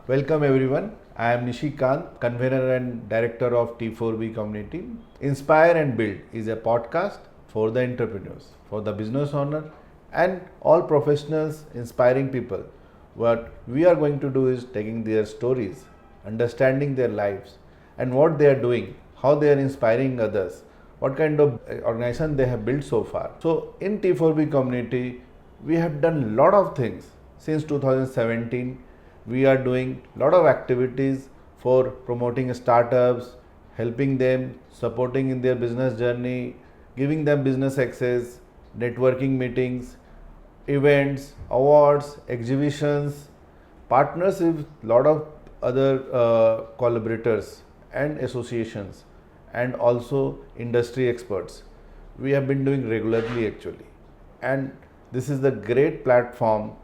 Welcome everyone. I am Nishikant, convener and director of T4B community. Inspire and Build is a podcast for the entrepreneurs, for the business owner, and all professionals inspiring people. What we are going to do is taking their stories, understanding their lives, and what they are doing, how they are inspiring others, what kind of organization they have built so far. So in T4B community, we have done a lot of things since 2017. We are doing a lot of activities for promoting startups, helping them, supporting in their business journey, giving them business access, networking meetings, events, awards, exhibitions, partners with a lot of other collaborators and associations, and also industry experts. We have been doing regularly actually, and this is the great platform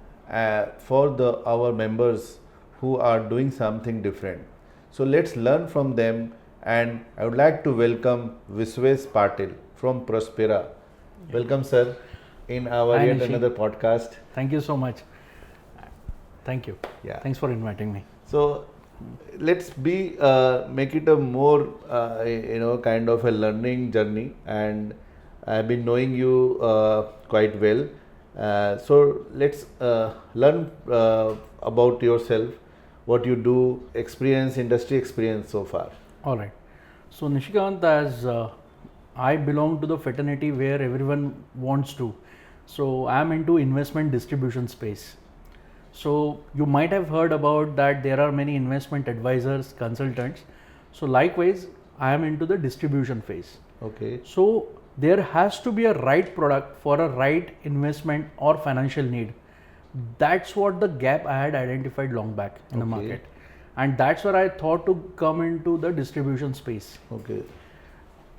for our members who are doing something different. So let's learn from them, and I would like to welcome Viswesh Patil from Prospera. Welcome, sir, in our Hi, yet Nishi. another podcast. Thank you so much. Thank you. Yeah. Thanks for inviting me. So let's make it a more kind of a learning journey, and I've been knowing you quite well. So let's learn about yourself, what you do, experience, industry experience so far. All right. So, Nishikant, as I belong to the fraternity where everyone wants to. So, I am into investment distribution space. So, you might have heard about that there are many investment advisors, consultants. So, likewise, I am into the distribution phase. Okay. So, there has to be a right product for a right investment or financial need. That's what the gap I had identified long back in the Okay. market, and that's where I thought to come into the distribution space. Okay.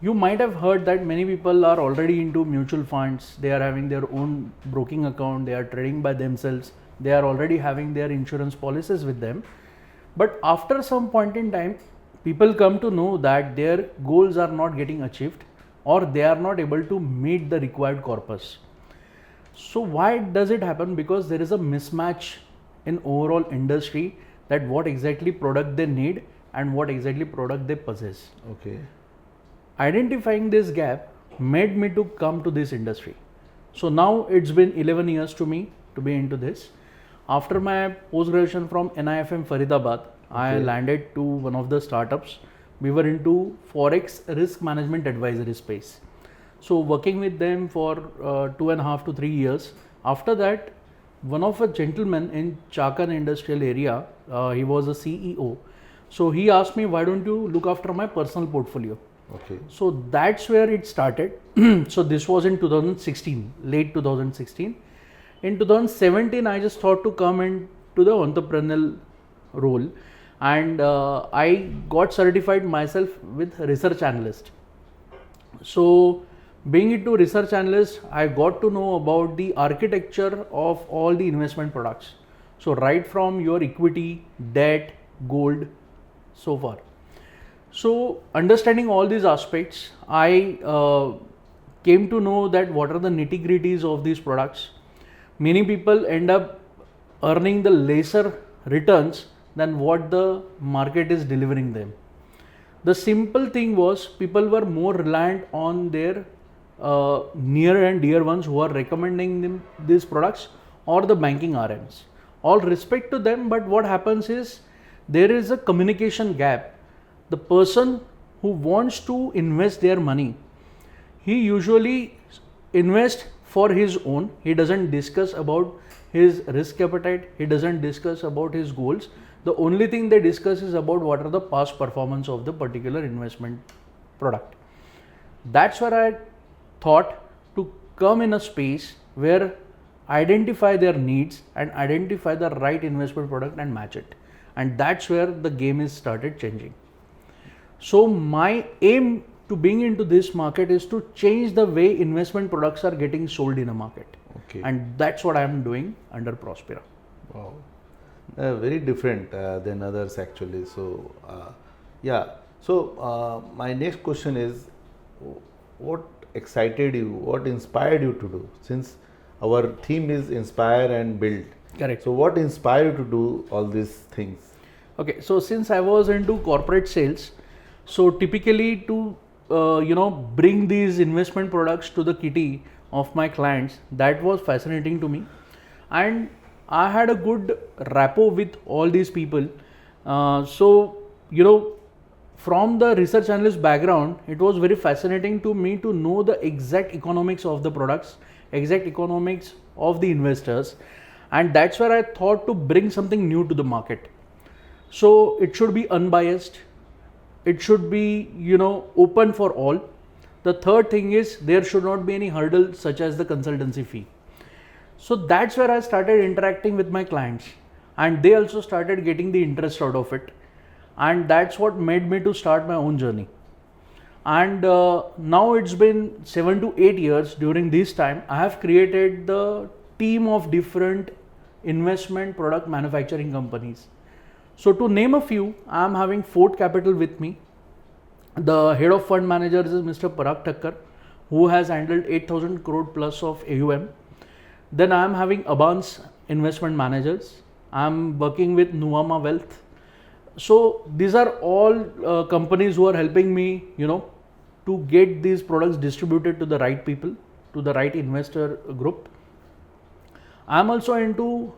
You might have heard that many people are already into mutual funds, they are having their own broking account, they are trading by themselves, they are already having their insurance policies with them. But after some point in time, people come to know that their goals are not getting achieved, or they are not able to meet the required corpus. So why does it happen? Because there is a mismatch in overall industry, that what exactly product they need and what exactly product they possess. Okay. Identifying this gap made me to come to this industry. So now it's been 11 years to me to be into this. After my post graduation from NIFM Faridabad, I Okay. landed to one of the startups. We were into forex risk management advisory space. So working with them for 2.5 to 3 years. After that, one of a gentleman in Chakan industrial area, he was a CEO. So he asked me, why don't you look after my personal portfolio? Okay. So that's where it started. So this was in 2016, late 2016. In 2017, I just thought to come into the entrepreneurial role, and I got certified myself with research analyst. So being into research analyst, I got to know about the architecture of all the investment products. So right from your equity, debt, gold, so far. So understanding all these aspects, I came to know that what are the nitty gritties of these products. Many people end up earning the lesser returns than what the market is delivering them. The simple thing was people were more reliant on their near and dear ones who are recommending them these products, or the banking RMs. All respect to them, but what happens is there is a communication gap. The person who wants to invest their money, he usually invests for his own. He doesn't discuss about his risk appetite, he doesn't discuss about his goals. The only thing they discuss is about what are the past performance of the particular investment product. That's where I thought to come in a space where identify their needs and identify the right investment product and match it. And that's where the game is started changing. So my aim to being into this market is to change the way investment products are getting sold in a market. Okay. And that's what I am doing under Prospera. Wow. Very different than others actually. So, yeah. So, my next question is, what excited you? What inspired you to do? Since our theme is inspire and build. Correct. So, what inspired you to do all these things? Okay, so since I was into corporate sales, so typically to bring these investment products to the kitty of my clients, that was fascinating to me, and I had a good rapport with all these people. So from the research analyst background, it was very fascinating to me to know the exact economics of the products, exact economics of the investors, and that's where I thought to bring something new to the market. So it should be unbiased, it should be open for all. The third thing is there should not be any hurdle such as the consultancy fee. So that's where I started interacting with my clients, and they also started getting the interest out of it, and that's what made me to start my own journey. And now it's been 7 to 8 years. During this time I have created the team of different investment product manufacturing companies. So to name a few, I am having Fort Capital with me. The head of fund managers is Mr. Parag Thakkar, who has handled 8,000 crore plus of AUM. Then I am having Abans Investment Managers. I am working with Nuama Wealth. So these are all companies who are helping me, to get these products distributed to the right people, to the right investor group. I am also into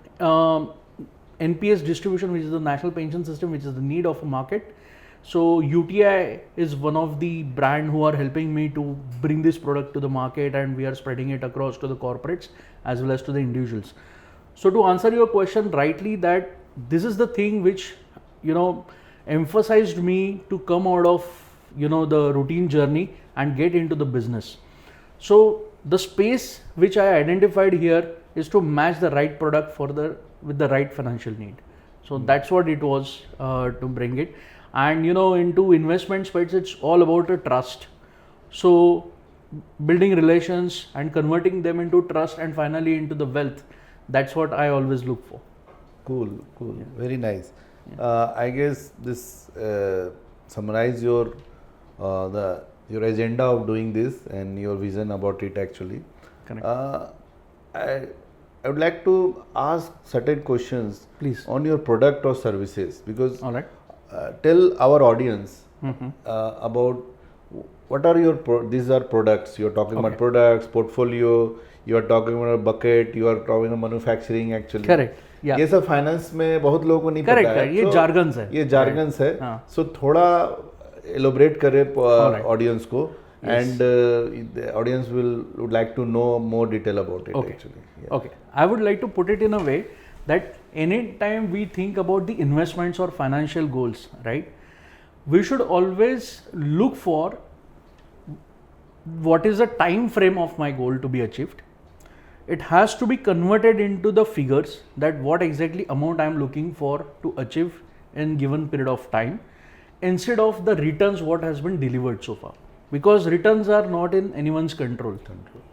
NPS distribution, which is the national pension system, which is the need of a market. So UTI is one of the brand who are helping me to bring this product to the market, and we are spreading it across to the corporates as well as to the individuals. So to answer your question rightly, that this is the thing which emphasized me to come out of the routine journey and get into the business. So the space which I identified here is to match the right product with the right financial need. So that's what it was to bring it. And into investment space, it's all about a trust. So building relations and converting them into trust and finally into the wealth, that's what I always look for. Cool. Very nice. I guess this summarize your agenda of doing this and your vision about it actually. Correct. I would like to ask certain questions, please, on your product or services, because all right. Tell our audience about what are your these are products. You are talking about products, portfolio. You are talking about a bucket. You are talking about manufacturing actually. Correct. Yeah. ये सब finance में बहुत लोगों को नहीं पता है. ये jargons है. ये jargons है. So थोड़ा elaborate करे audience को. Yes. And the audience would like to know more detail about it actually. Yeah. Okay. I would like to put it in a way that anytime we think about the investments or financial goals, right, we should always look for what is the time frame of my goal to be achieved. It has to be converted into the figures, that what exactly amount I am looking for to achieve in given period of time, instead of the returns what has been delivered so far, because returns are not in anyone's control,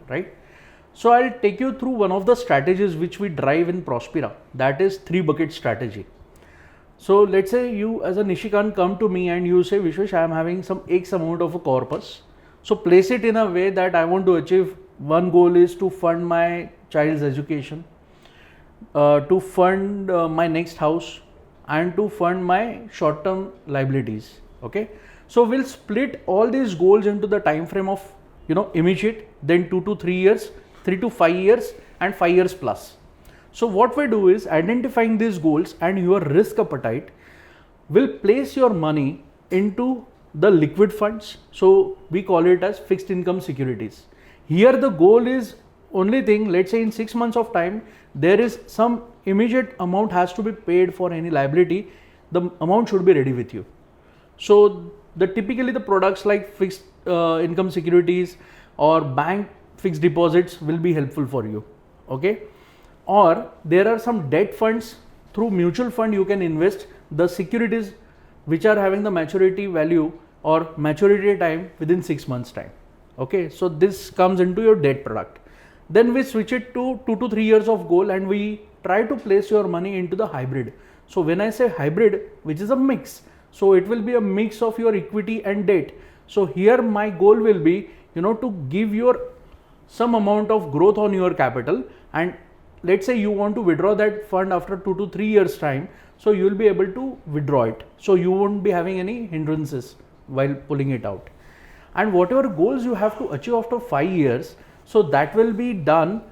right? So I'll take you through one of the strategies which we drive in Prospera, that is 3 bucket strategy. So let's say you as a Nishikant come to me and you say, Vishwesh, I am having some X amount of a corpus. So place it in a way that I want to achieve. One goal is to fund my child's education, to fund my next house, and to fund my short-term liabilities. Okay. So we'll split all these goals into the time frame of immediate, then 2 to 3 years, 3 to 5 years, and 5 years plus. So what we do is identifying these goals and your risk appetite will place your money into the liquid funds. So we call it as fixed income securities. Here the goal is only thing, let's say in 6 months of time, there is some immediate amount has to be paid for any liability. The amount should be ready with you. So typically the products like fixed income securities or bank fixed deposits will be helpful for you. Okay. Or there are some debt funds. Through mutual fund you can invest the securities which are having the maturity value or maturity time within 6 months time. Okay, so this comes into your debt product. Then we switch it to 2 to 3 years of goal and we try to place your money into the hybrid. So when I say hybrid, which is a mix, so it will be a mix of your equity and debt. So here my goal will be to give your some amount of growth on your capital, and let's say you want to withdraw that fund after 2 to 3 years time. So you will be able to withdraw it. So you won't be having any hindrances while pulling it out. And whatever goals you have to achieve after 5 years, so that will be done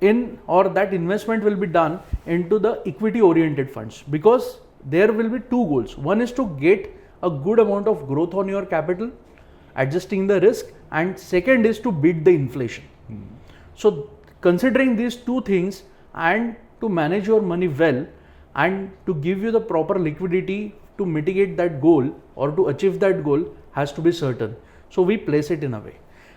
in, or that investment will be done into the equity oriented funds, because there will be two goals. One is to get a good amount of growth on your capital, adjusting the risk, and second is to beat the inflation. So considering these two things, and to manage your money well, and to give you the proper liquidity to mitigate that goal or to achieve that goal, has to be certain. So we place it in a way.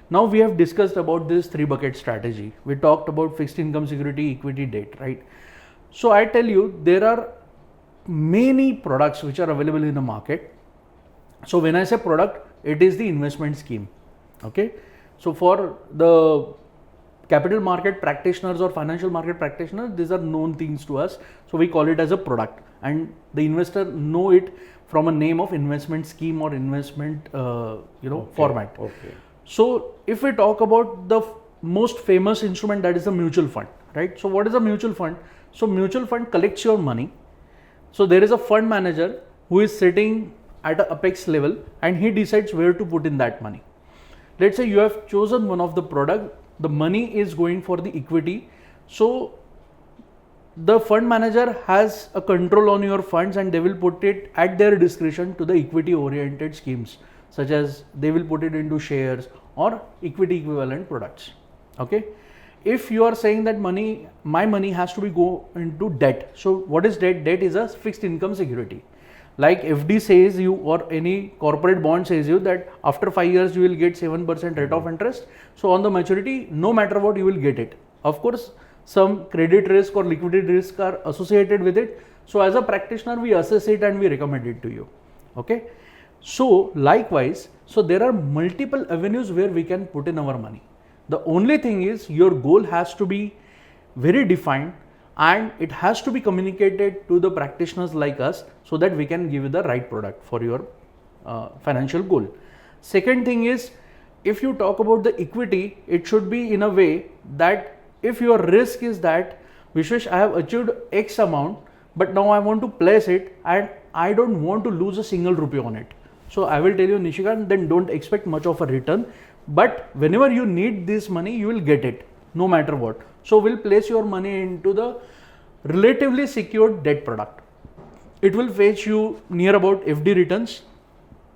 Now we have discussed about this 3 bucket strategy. We talked about fixed income security, equity, debt, right? So I tell you, there are many products which are available in the market. So when I say product, it is the investment scheme. Okay. So for the capital market practitioners or financial market practitioners, these are known things to us. So we call it as a product, and the investor know it from a name of investment scheme or investment format. Okay. So if we talk about the most famous instrument, that is a mutual fund, right? So what is a mutual fund? So mutual fund collects your money. So there is a fund manager who is sitting at an apex level, and he decides where to put in that money. Let's say you have chosen one of the product, the money is going for the equity. So the fund manager has a control on your funds, and they will put it at their discretion to the equity oriented schemes, such as they will put it into shares or equity equivalent products. Okay. If you are saying that my money has to be go into debt. So what is debt? Debt is a fixed income security. Like FD says you, or any corporate bond says you, that after 5 years you will get 7% rate of interest. So on the maturity, no matter what, you will get it. Of course, some credit risk or liquidity risk are associated with it. So as a practitioner, we assess it and we recommend it to you. Okay. So likewise, so there are multiple avenues where we can put in our money. The only thing is, your goal has to be very defined, and it has to be communicated to the practitioners like us, so that we can give you the right product for your financial goal. Second thing is, if you talk about the equity, it should be in a way that if your risk is that, Vishwesh, I have achieved X amount, but now I want to place it and I don't want to lose a single rupee on it. So I will tell you, Nishikant, then don't expect much of a return, but whenever you need this money, you will get it no matter what. So we'll place your money into the relatively secured debt product. It will fetch you near about FD returns,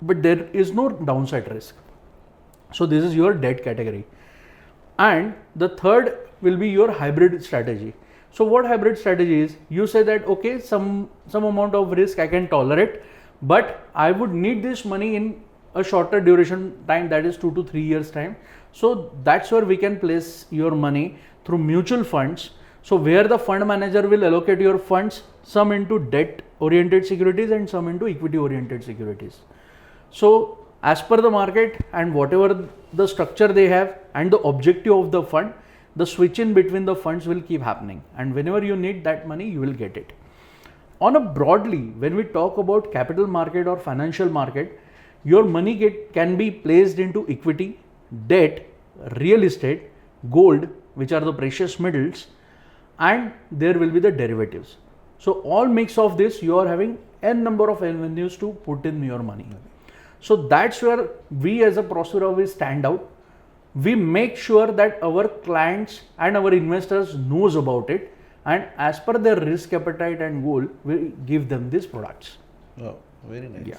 but there is no downside risk. So this is your debt category. And the third will be your hybrid strategy. So what hybrid strategy is? You say that, okay, some amount of risk I can tolerate, but I would need this money in a shorter duration time, that is 2 to 3 years time. So that's where we can place your money through mutual funds. So where the fund manager will allocate your funds, some into debt oriented securities and some into equity oriented securities. So as per the market and whatever the structure they have and the objective of the fund, the switch in between the funds will keep happening, and whenever you need that money, you will get it. On a broadly, when we talk about capital market or financial market, your money can be placed into equity, debt, real estate, gold, which are the precious metals, and there will be the derivatives. So all mix of this, you are having n number of avenues to put in your money. So that's where we as a Prospera, we stand out. We make sure that our clients and our investors knows about it, and as per their risk appetite and goal, we give them these products. Oh, very nice. Yeah.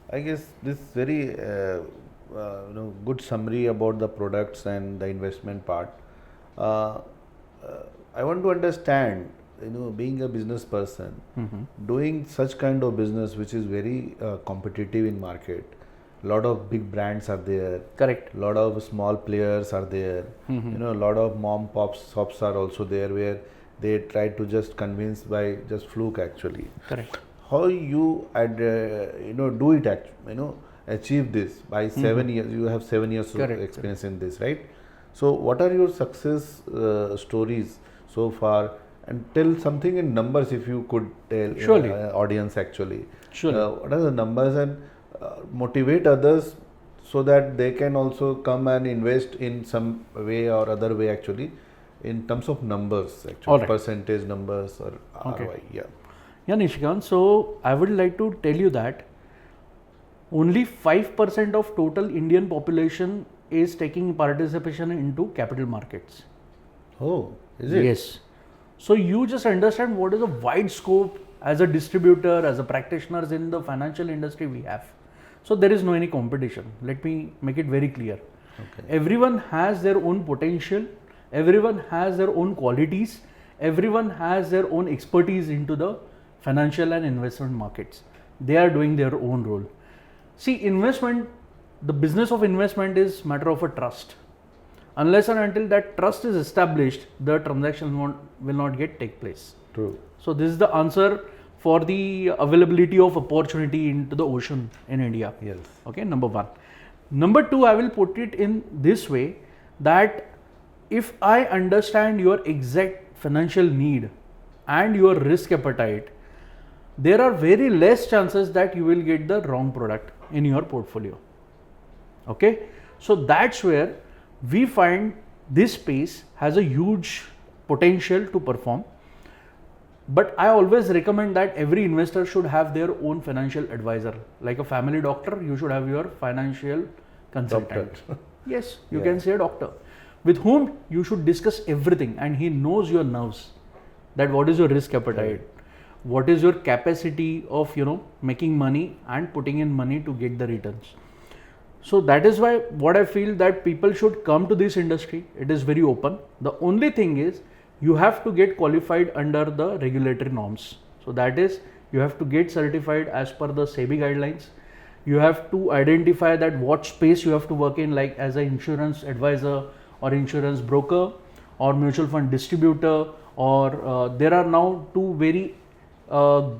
I guess this very good summary about the products and the investment part. I want to understand, being a business person, doing such kind of business which is very competitive in market. Lot of big brands are there. Correct. Lot of small players are there. A lot of mom pop shops are also there, where they try to just convince by just fluke actually. Correct. How you do it achieve this by 7 years? You have 7 years of experience in this, right? So what are your success stories so far, and tell something in numbers if you could tell Surely. Audience actually. Surely. What are the numbers, and motivate others so that they can also come and invest in some way or other way actually, in terms of numbers actually. All right. Percentage numbers or Okay. ROI. Yeah. Yeah, Nishikant. So I would like to tell you that only 5% of total Indian population is taking participation into capital markets. Oh, is it? Yes. So you just understand what is a wide scope as a distributor, as a practitioners in the financial industry we have. So there is no any competition. Let me make it very clear. Okay. Everyone has their own potential, everyone has their own qualities, everyone has their own expertise into the financial and investment markets. They are doing their own role. See, investment, the business of investment is matter of a trust. Unless and until that trust is established, the transaction will not get take place. True. So this is the answer for the availability of opportunity into the ocean in India. Yes. Okay, number one. Number two, I will put it in this way that if I understand your exact financial need and your risk appetite, there are very less chances that you will get the wrong product in your portfolio. Okay, so that's where we find this space has a huge potential to perform. But I always recommend that every investor should have their own financial advisor. Like a family doctor, you should have your financial consultant. Doctor. Yes, you Yeah. can say a doctor with whom you should discuss everything, and he knows your nerves, that what is your risk appetite, what is your capacity of making money and putting in money to get the returns. So that is why what I feel that people should come to this industry. It is very open. The only thing is you have to get qualified under the regulatory norms. So that is you have to get certified as per the SEBI guidelines. You have to identify that what space you have to work in, like as an insurance advisor or insurance broker or mutual fund distributor, or there are now two very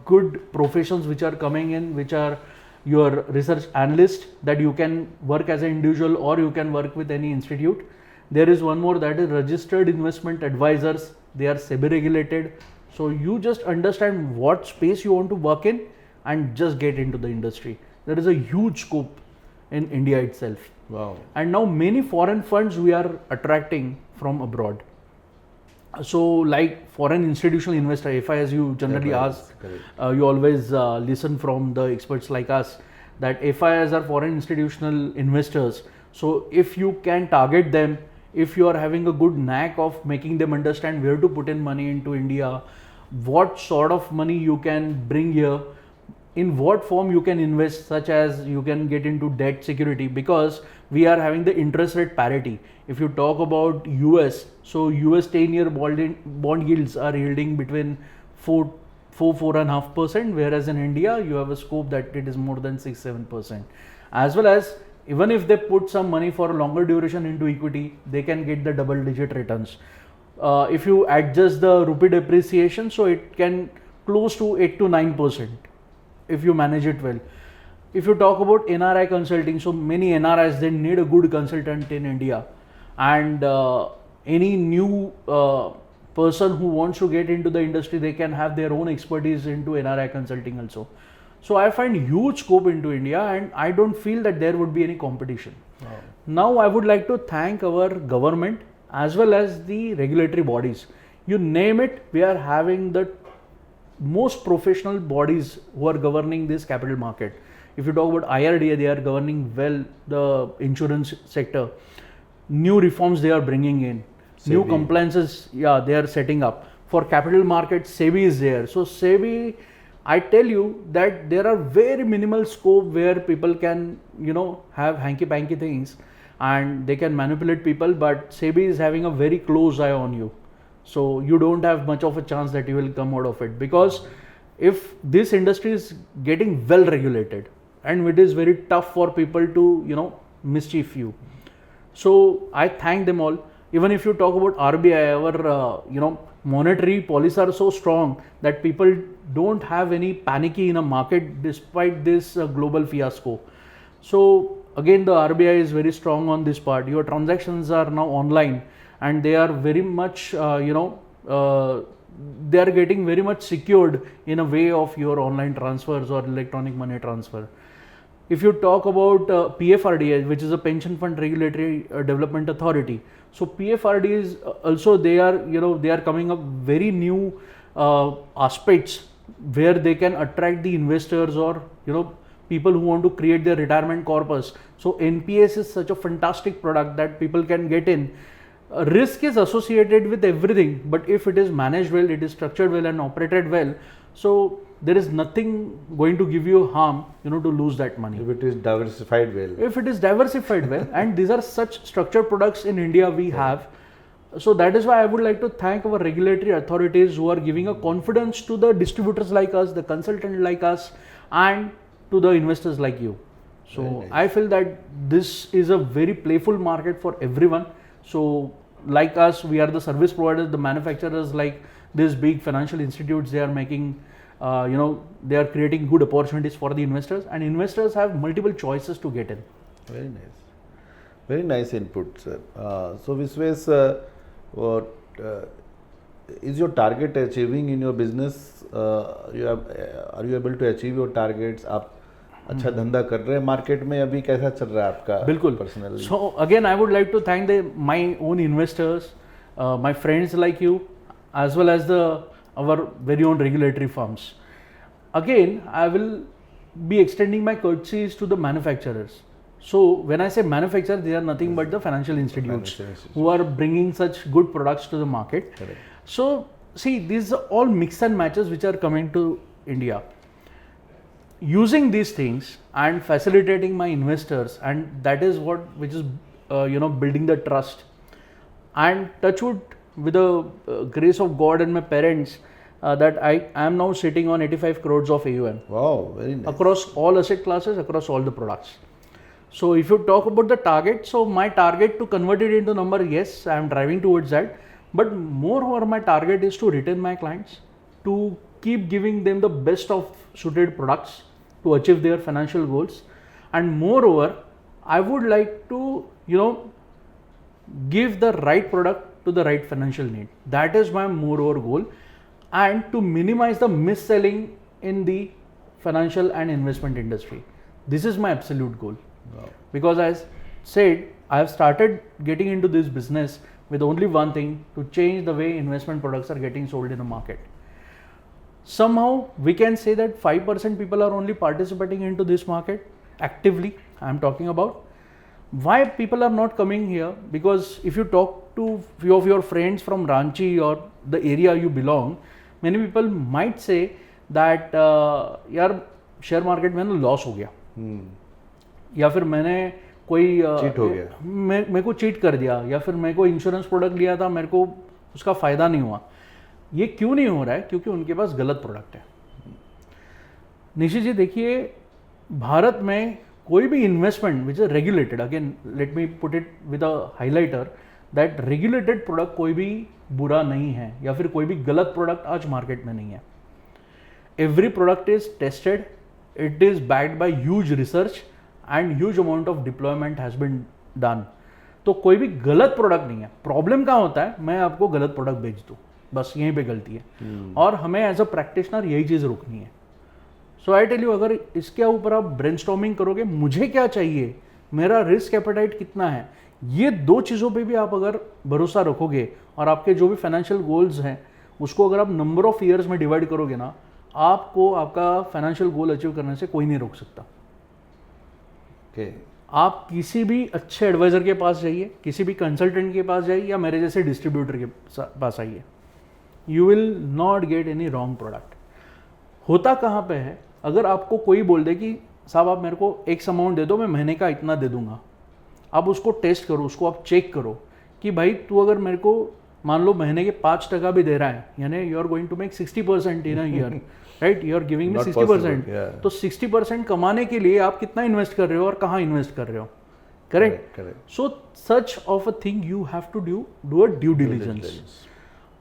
good professions which are coming in, which are your research analyst, that you can work as an individual or you can work with any institute. There is one more, that is registered investment advisors. They are SEBI regulated. So you just understand what space you want to work in and just get into the industry. There is a huge scope in India itself. Wow. And now many foreign funds we are attracting from abroad. So like foreign institutional investor, FI, as you generally Yeah, ask, correct. you always listen from the experts like us that FIs are foreign institutional investors. So if you can target them, if you are having a good knack of making them understand where to put in money into India, what sort of money you can bring here, in what form you can invest, such as you can get into debt security, because we are having the interest rate parity. If you talk about US, so US 10-year bond yields are yielding between 4.5%, whereas in India you have a scope that it is more than 6-7%. As well as even if they put some money for a longer duration into equity, they can get the double-digit returns. If you adjust the rupee depreciation, so it can close to 8 to 9% if you manage it well. If you talk about NRI consulting, so many NRIs, they need a good consultant in India, and any new person who wants to get into the industry, they can have their own expertise into NRI consulting also. So I find huge scope into India, and I don't feel that there would be any competition. Wow. Now I would like to thank our government as well as the regulatory bodies. You name it, we are having the most professional bodies who are governing this capital market. If you talk about IRDA, they are governing well the insurance sector. New reforms they are bringing in, new SEBI. compliances, they are setting up. For capital markets, SEBI is there. So SEBI, I tell you that there are very minimal scope where people can, have hanky-panky things and they can manipulate people, but SEBI is having a very close eye on you. So you don't have much of a chance that you will come out of it, because if this industry is getting well regulated, and it is very tough for people to, mischief you. So I thank them all. Even if you talk about RBI, our monetary policies are so strong that people don't have any panicky in a market despite this global fiasco. So again, the RBI is very strong on this part. Your transactions are now online, and they are very much, they are getting very much secured in a way of your online transfers or electronic money transfer. If you talk about PFRDA, which is a Pension Fund Regulatory Development Authority, so PFRDA is also, they are coming up very new aspects where they can attract the investors or people who want to create their retirement corpus. So NPS is such a fantastic product that people can get in. Risk is associated with everything, but if it is managed well, it is structured well and operated well, so there is nothing going to give you harm to lose that money if it is diversified well. And these are such structured products in India we have. So that is why I would like to thank our regulatory authorities who are giving a confidence to the distributors like us, the consultant like us, and to the investors like you. So Very nice. I feel that this is a very playful market for everyone. So like us, we are the service providers, the manufacturers, like these big financial institutes, they are making they are creating good opportunities for the investors, and investors have multiple choices to get in. Very nice input, sir. So Visves, what is your target achieving in your business? Are you able to achieve your targets? आप अच्छा धंधा कर रहे हैं market में, अभी कैसा चल रहा है आपका? बिल्कुल. Personally. So again, I would like to thank my own investors, my friends like you, as well as our very own regulatory firms. Again, I will be extending my courtesies to the manufacturers. So when I say manufacturer, they are nothing but the financial institutes who are bringing such good products to the market. Correct. So see, these are all mix and matches which are coming to India. Using these things and facilitating my investors, and that is which is building the trust. And touch wood, with the grace of God and my parents, that I am now sitting on 85 crores of AUM. Wow, very nice. Across all asset classes, across all the products. So if you talk about the target, so my target to convert it into number, yes, I am driving towards that. But moreover, my target is to retain my clients, to keep giving them the best of suited products to achieve their financial goals. And moreover, I would like to, give the right product to the right financial need. That is my moreover goal. And to minimize the mis-selling in the financial and investment industry. This is my absolute goal. Wow. Because as said, I have started getting into this business with only one thing, to change the way investment products are getting sold in the market. Somehow we can say that 5% people are only participating into this market actively. I am talking about why people are not coming here, because if you talk to few of your friends from Ranchi or the area you belong, many people might say that यार share market में ना loss हो गया, या फिर मैंने कोई cheat हो गया, मेरे को चीट कर दिया, या फिर मेरे को इंश्योरेंस प्रोडक्ट लिया था, मेरे को उसका फ़ायदा नहीं हुआ. ये क्यों नहीं हो रहा है? क्योंकि उनके पास गलत प्रोडक्ट है. निशित जी देखिए, भारत में कोई भी investment which is regulated, again let me put it with a highlighter, that regulated product कोई भी बुरा नहीं है, या फिर कोई भी गलत प्रोडक्ट आज मार्केट में नहीं है. Every product is tested, it is backed by huge research and huge amount of deployment has been done. तो कोई भी गलत प्रोडक्ट नहीं है. प्रॉब्लम कहाँ होता है? मैं आपको गलत प्रोडक्ट बेच दूँ, बस यहीं पे गलती है. और हमें एज अ प्रैक्टिशनर यही चीज़ रोकनी है. सो आई टेल यू, अगर इसके ऊपर आप ब्रेनस्टॉर्मिंग करोगे, मुझे क्या चाहिए, मेरा रिस्क एपेटाइट कितना है, ये दो चीज़ों पे भी आप अगर भरोसा रखोगे और आपके जो भी फाइनेंशियल गोल्स हैं उसको अगर आप नंबर ऑफ ईयर्स में डिवाइड करोगे ना, आपको आपका फाइनेंशियल गोल अचीव करने से कोई नहीं रोक सकता. आप किसी भी अच्छे एडवाइज़र के पास जाइए, किसी भी कंसल्टेंट के पास जाइए, या मेरे जैसे डिस्ट्रीब्यूटर के पास आइए, you will not get any wrong product. होता कहाँ पे है? अगर आपको कोई बोल दे कि साहब आप मेरे को एक्स अमाउंट दे दो, मैं महीने का इतना दे दूंगा, आप उसको टेस्ट करो, उसको आप चेक करो कि भाई तू अगर मेरे को मान लो महीने के 5% भी दे रहा है, यानी you are going to make 60% in a year, right? You are giving me 60%. तो 60% कमाने के लिए आप कितना इन्वेस्ट कर रहे हो और कहाँ इन्वेस्ट कर रहे हो? Correct. So such of a thing you have to do a due diligence.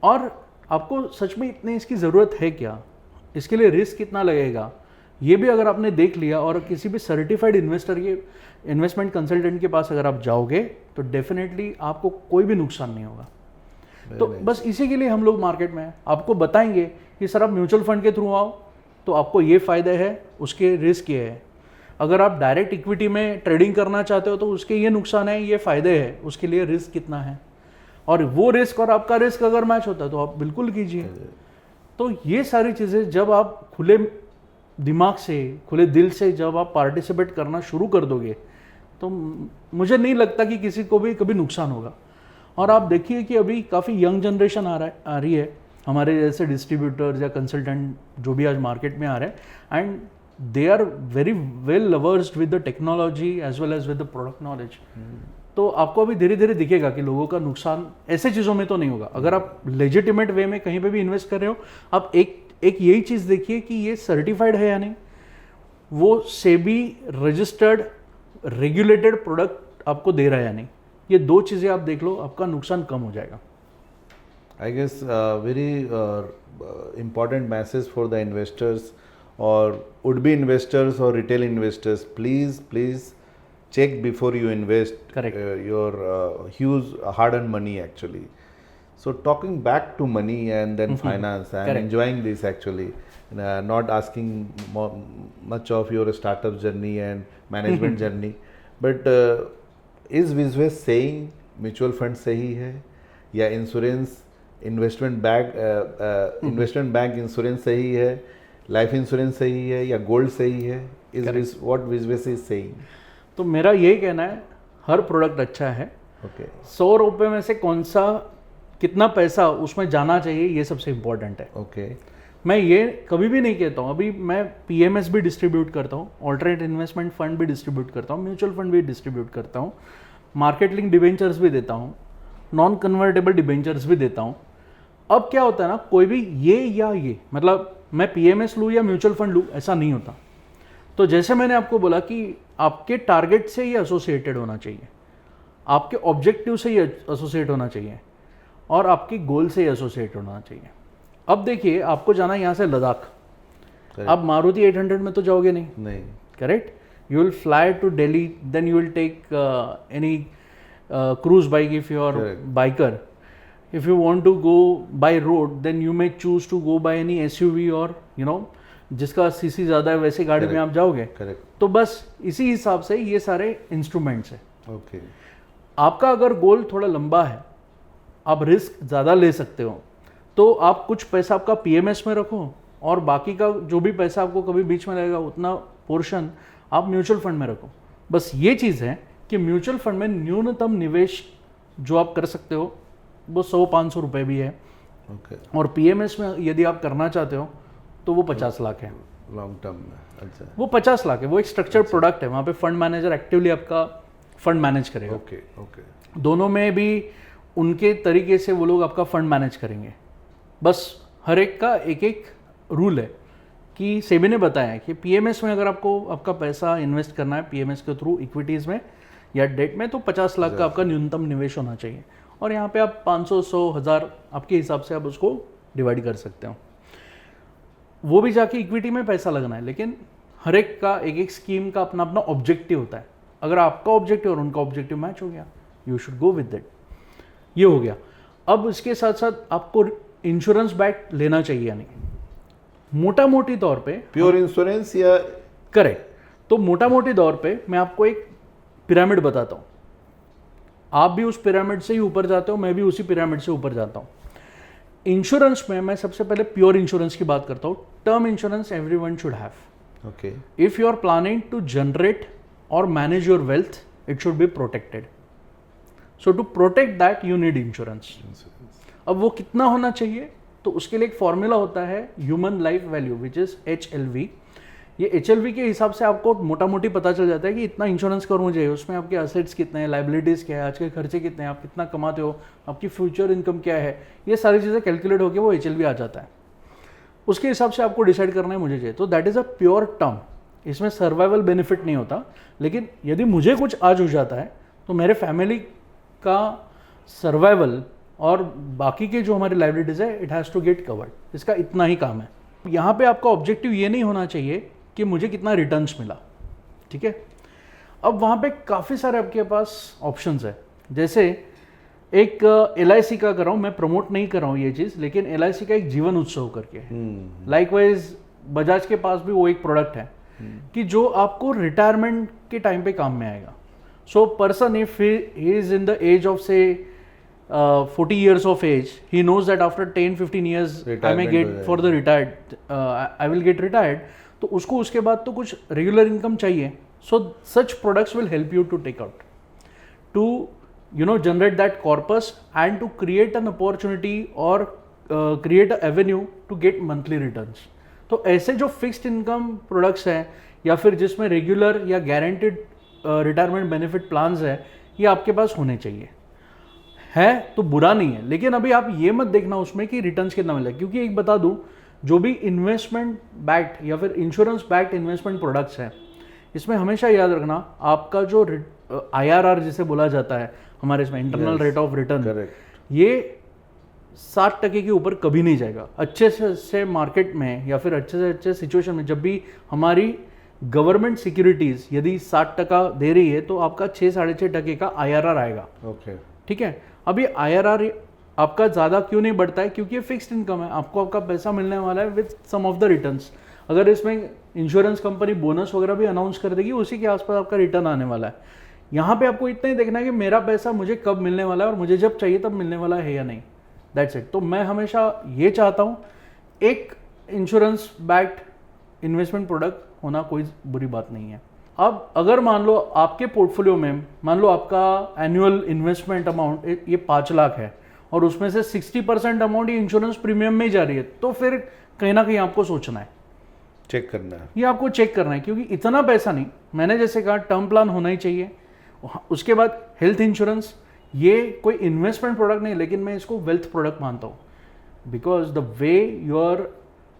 और आपको सच में इतने इसकी ज़रूरत है क्या, इसके लिए रिस्क कितना लगेगा, ये भी अगर आपने देख लिया और किसी भी सर्टिफाइड इन्वेस्टर के इन्वेस्टमेंट कंसल्टेंट के पास अगर आप जाओगे तो डेफिनेटली आपको कोई भी नुकसान नहीं होगा. तो बस इसी के लिए हम लोग मार्केट में हैं. आपको बताएंगे कि सर आप म्यूचुअल फंड के थ्रू आओ तो आपको ये फ़ायदे हैं, उसके रिस्क ये है. अगर आप डायरेक्ट इक्विटी में ट्रेडिंग करना चाहते हो तो उसके ये नुकसान है, ये फ़ायदे हैं, उसके लिए रिस्क कितना है, और वो रिस्क और आपका रिस्क अगर मैच होता है तो आप बिल्कुल कीजिए. तो ये सारी चीज़ें जब आप खुले दिमाग से, खुले दिल से जब आप पार्टिसिपेट करना शुरू कर दोगे तो मुझे नहीं लगता कि किसी को भी कभी नुकसान होगा। और आप देखिए कि अभी काफ़ी यंग जनरेशन आ रही है, हमारे जैसे डिस्ट्रीब्यूटर्स या कंसल्टेंट जो भी आज मार्केट में आ रहे हैं, and they are very well versed with the technology as well as with the product knowledge. तो आपको अभी धीरे धीरे दिखेगा कि लोगों का नुकसान ऐसे चीज़ों में तो नहीं होगा। अगर आप लेजिटिमेट वे में कहीं पे भी इन्वेस्ट कर रहे हो, आप एक यही चीज़ देखिए कि ये सर्टिफाइड है या नहीं, वो सेबी रजिस्टर्ड रेगुलेटेड प्रोडक्ट आपको दे रहा है या नहीं। ये दो चीज़ें आप देख लो, आपका नुकसान कम हो जाएगा। I guess very important message for the investors or would-be investors or retail investors. Please check before you invest. Correct. Your huge hard-earned money actually. So talking back to money and then finance, I am Correct. enjoying this actually. Not asking much of your startup journey and management journey, but is Vizwesh saying mutual fund सही है या insurance investment bank insurance सही है, life insurance सही है या gold सही है? Is what Vizwesh is saying? तो मेरा यही कहना है, हर प्रोडक्ट अच्छा है। ओके, 100 रुपये में से कौन सा, कितना पैसा उसमें जाना चाहिए, ये सबसे इम्पोर्टेंट है। ओके, मैं ये कभी भी नहीं कहता हूँ, अभी मैं PMS भी डिस्ट्रीब्यूट करता हूँ, ऑल्टरनेट इन्वेस्टमेंट फंड भी डिस्ट्रीब्यूट करता हूँ, म्यूचुअल फंड भी डिस्ट्रीब्यूट करता हूँ, मार्केट लिंक डिबेंचर्स भी देता हूँ, नॉन कन्वर्टेबल डिबेंचर्स भी देता हूँ। अब क्या होता है ना, कोई भी ये मतलब मैं PMS लूँ या म्यूचुअल फंड लूँ, ऐसा नहीं होता। तो जैसे मैंने आपको बोला कि आपके टारगेट से ये एसोसिएटेड होना चाहिए, आपके ऑब्जेक्टिव से ये एसोसिएट होना चाहिए, और आपकी गोल से एसोसिएट होना चाहिए। अब देखिए, आपको जाना है यहाँ से लद्दाख, आप मारुति 800 में तो जाओगे नहीं, correct? You will fly to Delhi, then you will take any cruise bike if you are biker. If you want to go by road, then you may choose to go by any SUV or जिसका CC ज़्यादा है वैसे गाड़ी में आप जाओगे। तो बस इसी हिसाब से ये सारे इंस्ट्रूमेंट्स हैं। ओके, आपका अगर गोल थोड़ा लंबा है, आप रिस्क ज़्यादा ले सकते हो, तो आप कुछ पैसा आपका PMS में रखो और बाकी का जो भी पैसा आपको कभी बीच में लगेगा उतना पोर्शन आप म्यूचुअल फंड में रखो। बस ये चीज़ है कि म्यूचुअल फंड में न्यूनतम निवेश जो आप कर सकते हो वो 100-500 रुपये भी है। ओके, और PMS में यदि आप करना चाहते हो तो वो 50 लाख है लॉन्ग टर्म में। अच्छा, वो 50 लाख है, वो एक स्ट्रक्चर्ड प्रोडक्ट है, वहाँ पे फंड मैनेजर एक्टिवली आपका फंड मैनेज करेगा। ओके, ओके, दोनों में भी उनके तरीके से वो लोग आपका फंड मैनेज करेंगे। बस हर एक का एक एक रूल है कि सेबी ने बताया कि PMS में अगर आपको आपका पैसा इन्वेस्ट करना है PMS के थ्रू इक्विटीज़ में या डेट में, तो 50 लाख का आपका न्यूनतम निवेश होना चाहिए। और यहाँ पे आप 500, 100, 1000 आपके हिसाब से आप उसको डिवाइड कर सकते हो। वो भी जाके इक्विटी में पैसा लगना है, लेकिन हर एक का एक एक स्कीम का अपना अपना ऑब्जेक्टिव होता है। अगर आपका ऑब्जेक्टिव और उनका ऑब्जेक्टिव मैच हो गया, you should go with that. ये हो गया। अब इसके साथ साथ आपको इंश्योरेंस बैक लेना चाहिए या नहीं, मोटा मोटी तौर पे प्योर इंश्योरेंस या करेक्ट। तो मोटा मोटी तौर पे मैं आपको एक पिरामिड बताता हूँ, आप भी उस पिरामिड से ही ऊपर जाते हो, मैं भी उसी पिरामिड से ऊपर जाता हूँ। इंश्योरेंस में मैं सबसे पहले प्योर इंश्योरेंस की बात करता हूँ। Term insurance everyone should have. Okay, if you are planning to generate और manage your wealth, it should be protected. So to protect that you need insurance. अब वो कितना होना चाहिए, तो उसके लिए एक फॉर्मूला होता है human life value which is HLV। ये HLV के हिसाब से आपको मोटा मोटी पता चल जाता है कि इतना इंश्योरेंस कवर मुझे, उसमें आपके असेट्स कितने हैं, लाइबिलिटीज़ क्या है, आज के खर्चे कितने हैं, आप कितना कमाते हो, आपकी फ्यूचर इनकम क्या है, ये सारी चीज़ें कैलकुलेट होकर वो HLV आ जाता है। उसके हिसाब से आपको डिसाइड करना है मुझे चाहिए। तो that is a pure term, इसमें सर्वाइवल बेनिफिट नहीं होता। लेकिन यदि मुझे कुछ आज हो जाता है तो मेरे फैमिली का सर्वाइवल और बाकी के जो हमारी लाइबिलिटीज़ है, it has to get covered. इसका इतना ही काम है। यहाँ पे आपका ऑब्जेक्टिव ये नहीं होना चाहिए कि मुझे कितना रिटर्न्स मिला, ठीक है। अब वहाँ पे काफ़ी सारे आपके पास ऑप्शंस है। जैसे एक LIC का कर रहा हूँ, मैं प्रमोट नहीं कर रहा हूँ ये चीज़, लेकिन LIC का एक जीवन उत्सव करके है। लाइकवाइज बजाज के पास भी वो एक प्रोडक्ट है कि जो आपको रिटायरमेंट के टाइम पे काम में आएगा। So person if he is in the age of say 40 years of age, he knows that after 10-15 years I may Retirement get हो for the retired, I will get retired. तो उसको उसके बाद तो कुछ regular income चाहिए. So such products will help you to take out, to generate that corpus and to create an opportunity or create an avenue to get monthly returns. तो ऐसे जो फिक्स्ड इनकम प्रोडक्ट्स हैं या फिर जिसमें regular या guaranteed retirement benefit plans है, ये आपके पास होने चाहिए. है तो बुरा नहीं है, लेकिन अभी आप ये मत देखना उसमें कि रिटर्न्स कितना मिलेगा, क्योंकि एक बता दूं, जो भी इन्वेस्टमेंट बैक्ड या फिर इंश्योरेंस बैक्ड इन्वेस्टमेंट प्रोडक्ट्स हैं, इसमें हमेशा याद रखना आपका जो IRR जिसे बोला जाता है हमारे इसमें, इंटरनल रेट ऑफ रिटर्न, ये 60% के ऊपर कभी नहीं जाएगा. अच्छे से मार्केट में या फिर अच्छे से अच्छे सिचुएशन में जब भी हमारी गवर्नमेंट सिक्योरिटीज यदि 60% दे रही है तो आपका 6-6.5% का IRR आएगा. ओके, ठीक है. अभी IRR आपका ज़्यादा क्यों नहीं बढ़ता है, क्योंकि ये फिक्स्ड इनकम है, आपको आपका पैसा मिलने वाला है with some of the returns. अगर इसमें इंश्योरेंस कंपनी बोनस वगैरह भी अनाउंस कर देगी, उसी के आसपास आपका रिटर्न आने वाला है. यहाँ पे आपको इतना ही देखना है कि मेरा पैसा मुझे कब मिलने वाला है और मुझे जब चाहिए तब मिलने वाला है या नहीं. That's it. तो मैं हमेशा ये चाहता हूँ, एक इंश्योरेंस बैक्ड इन्वेस्टमेंट प्रोडक्ट होना कोई बुरी बात नहीं है. अब अगर मान लो आपके पोर्टफोलियो में मान लो आपका एनुअल इन्वेस्टमेंट अमाउंट ये 5 लाख है और उसमें से 60% अमाउंट ये इंश्योरेंस प्रीमियम में ही जा रही है, तो फिर कहीं ना कहीं आपको सोचना है, चेक करना है, ये आपको चेक करना है, क्योंकि इतना पैसा नहीं. मैंने जैसे कहा टर्म प्लान होना ही चाहिए. उसके बाद हेल्थ इंश्योरेंस, ये कोई इन्वेस्टमेंट प्रोडक्ट नहीं, लेकिन मैं इसको वेल्थ प्रोडक्ट मानता हूँ, because the way your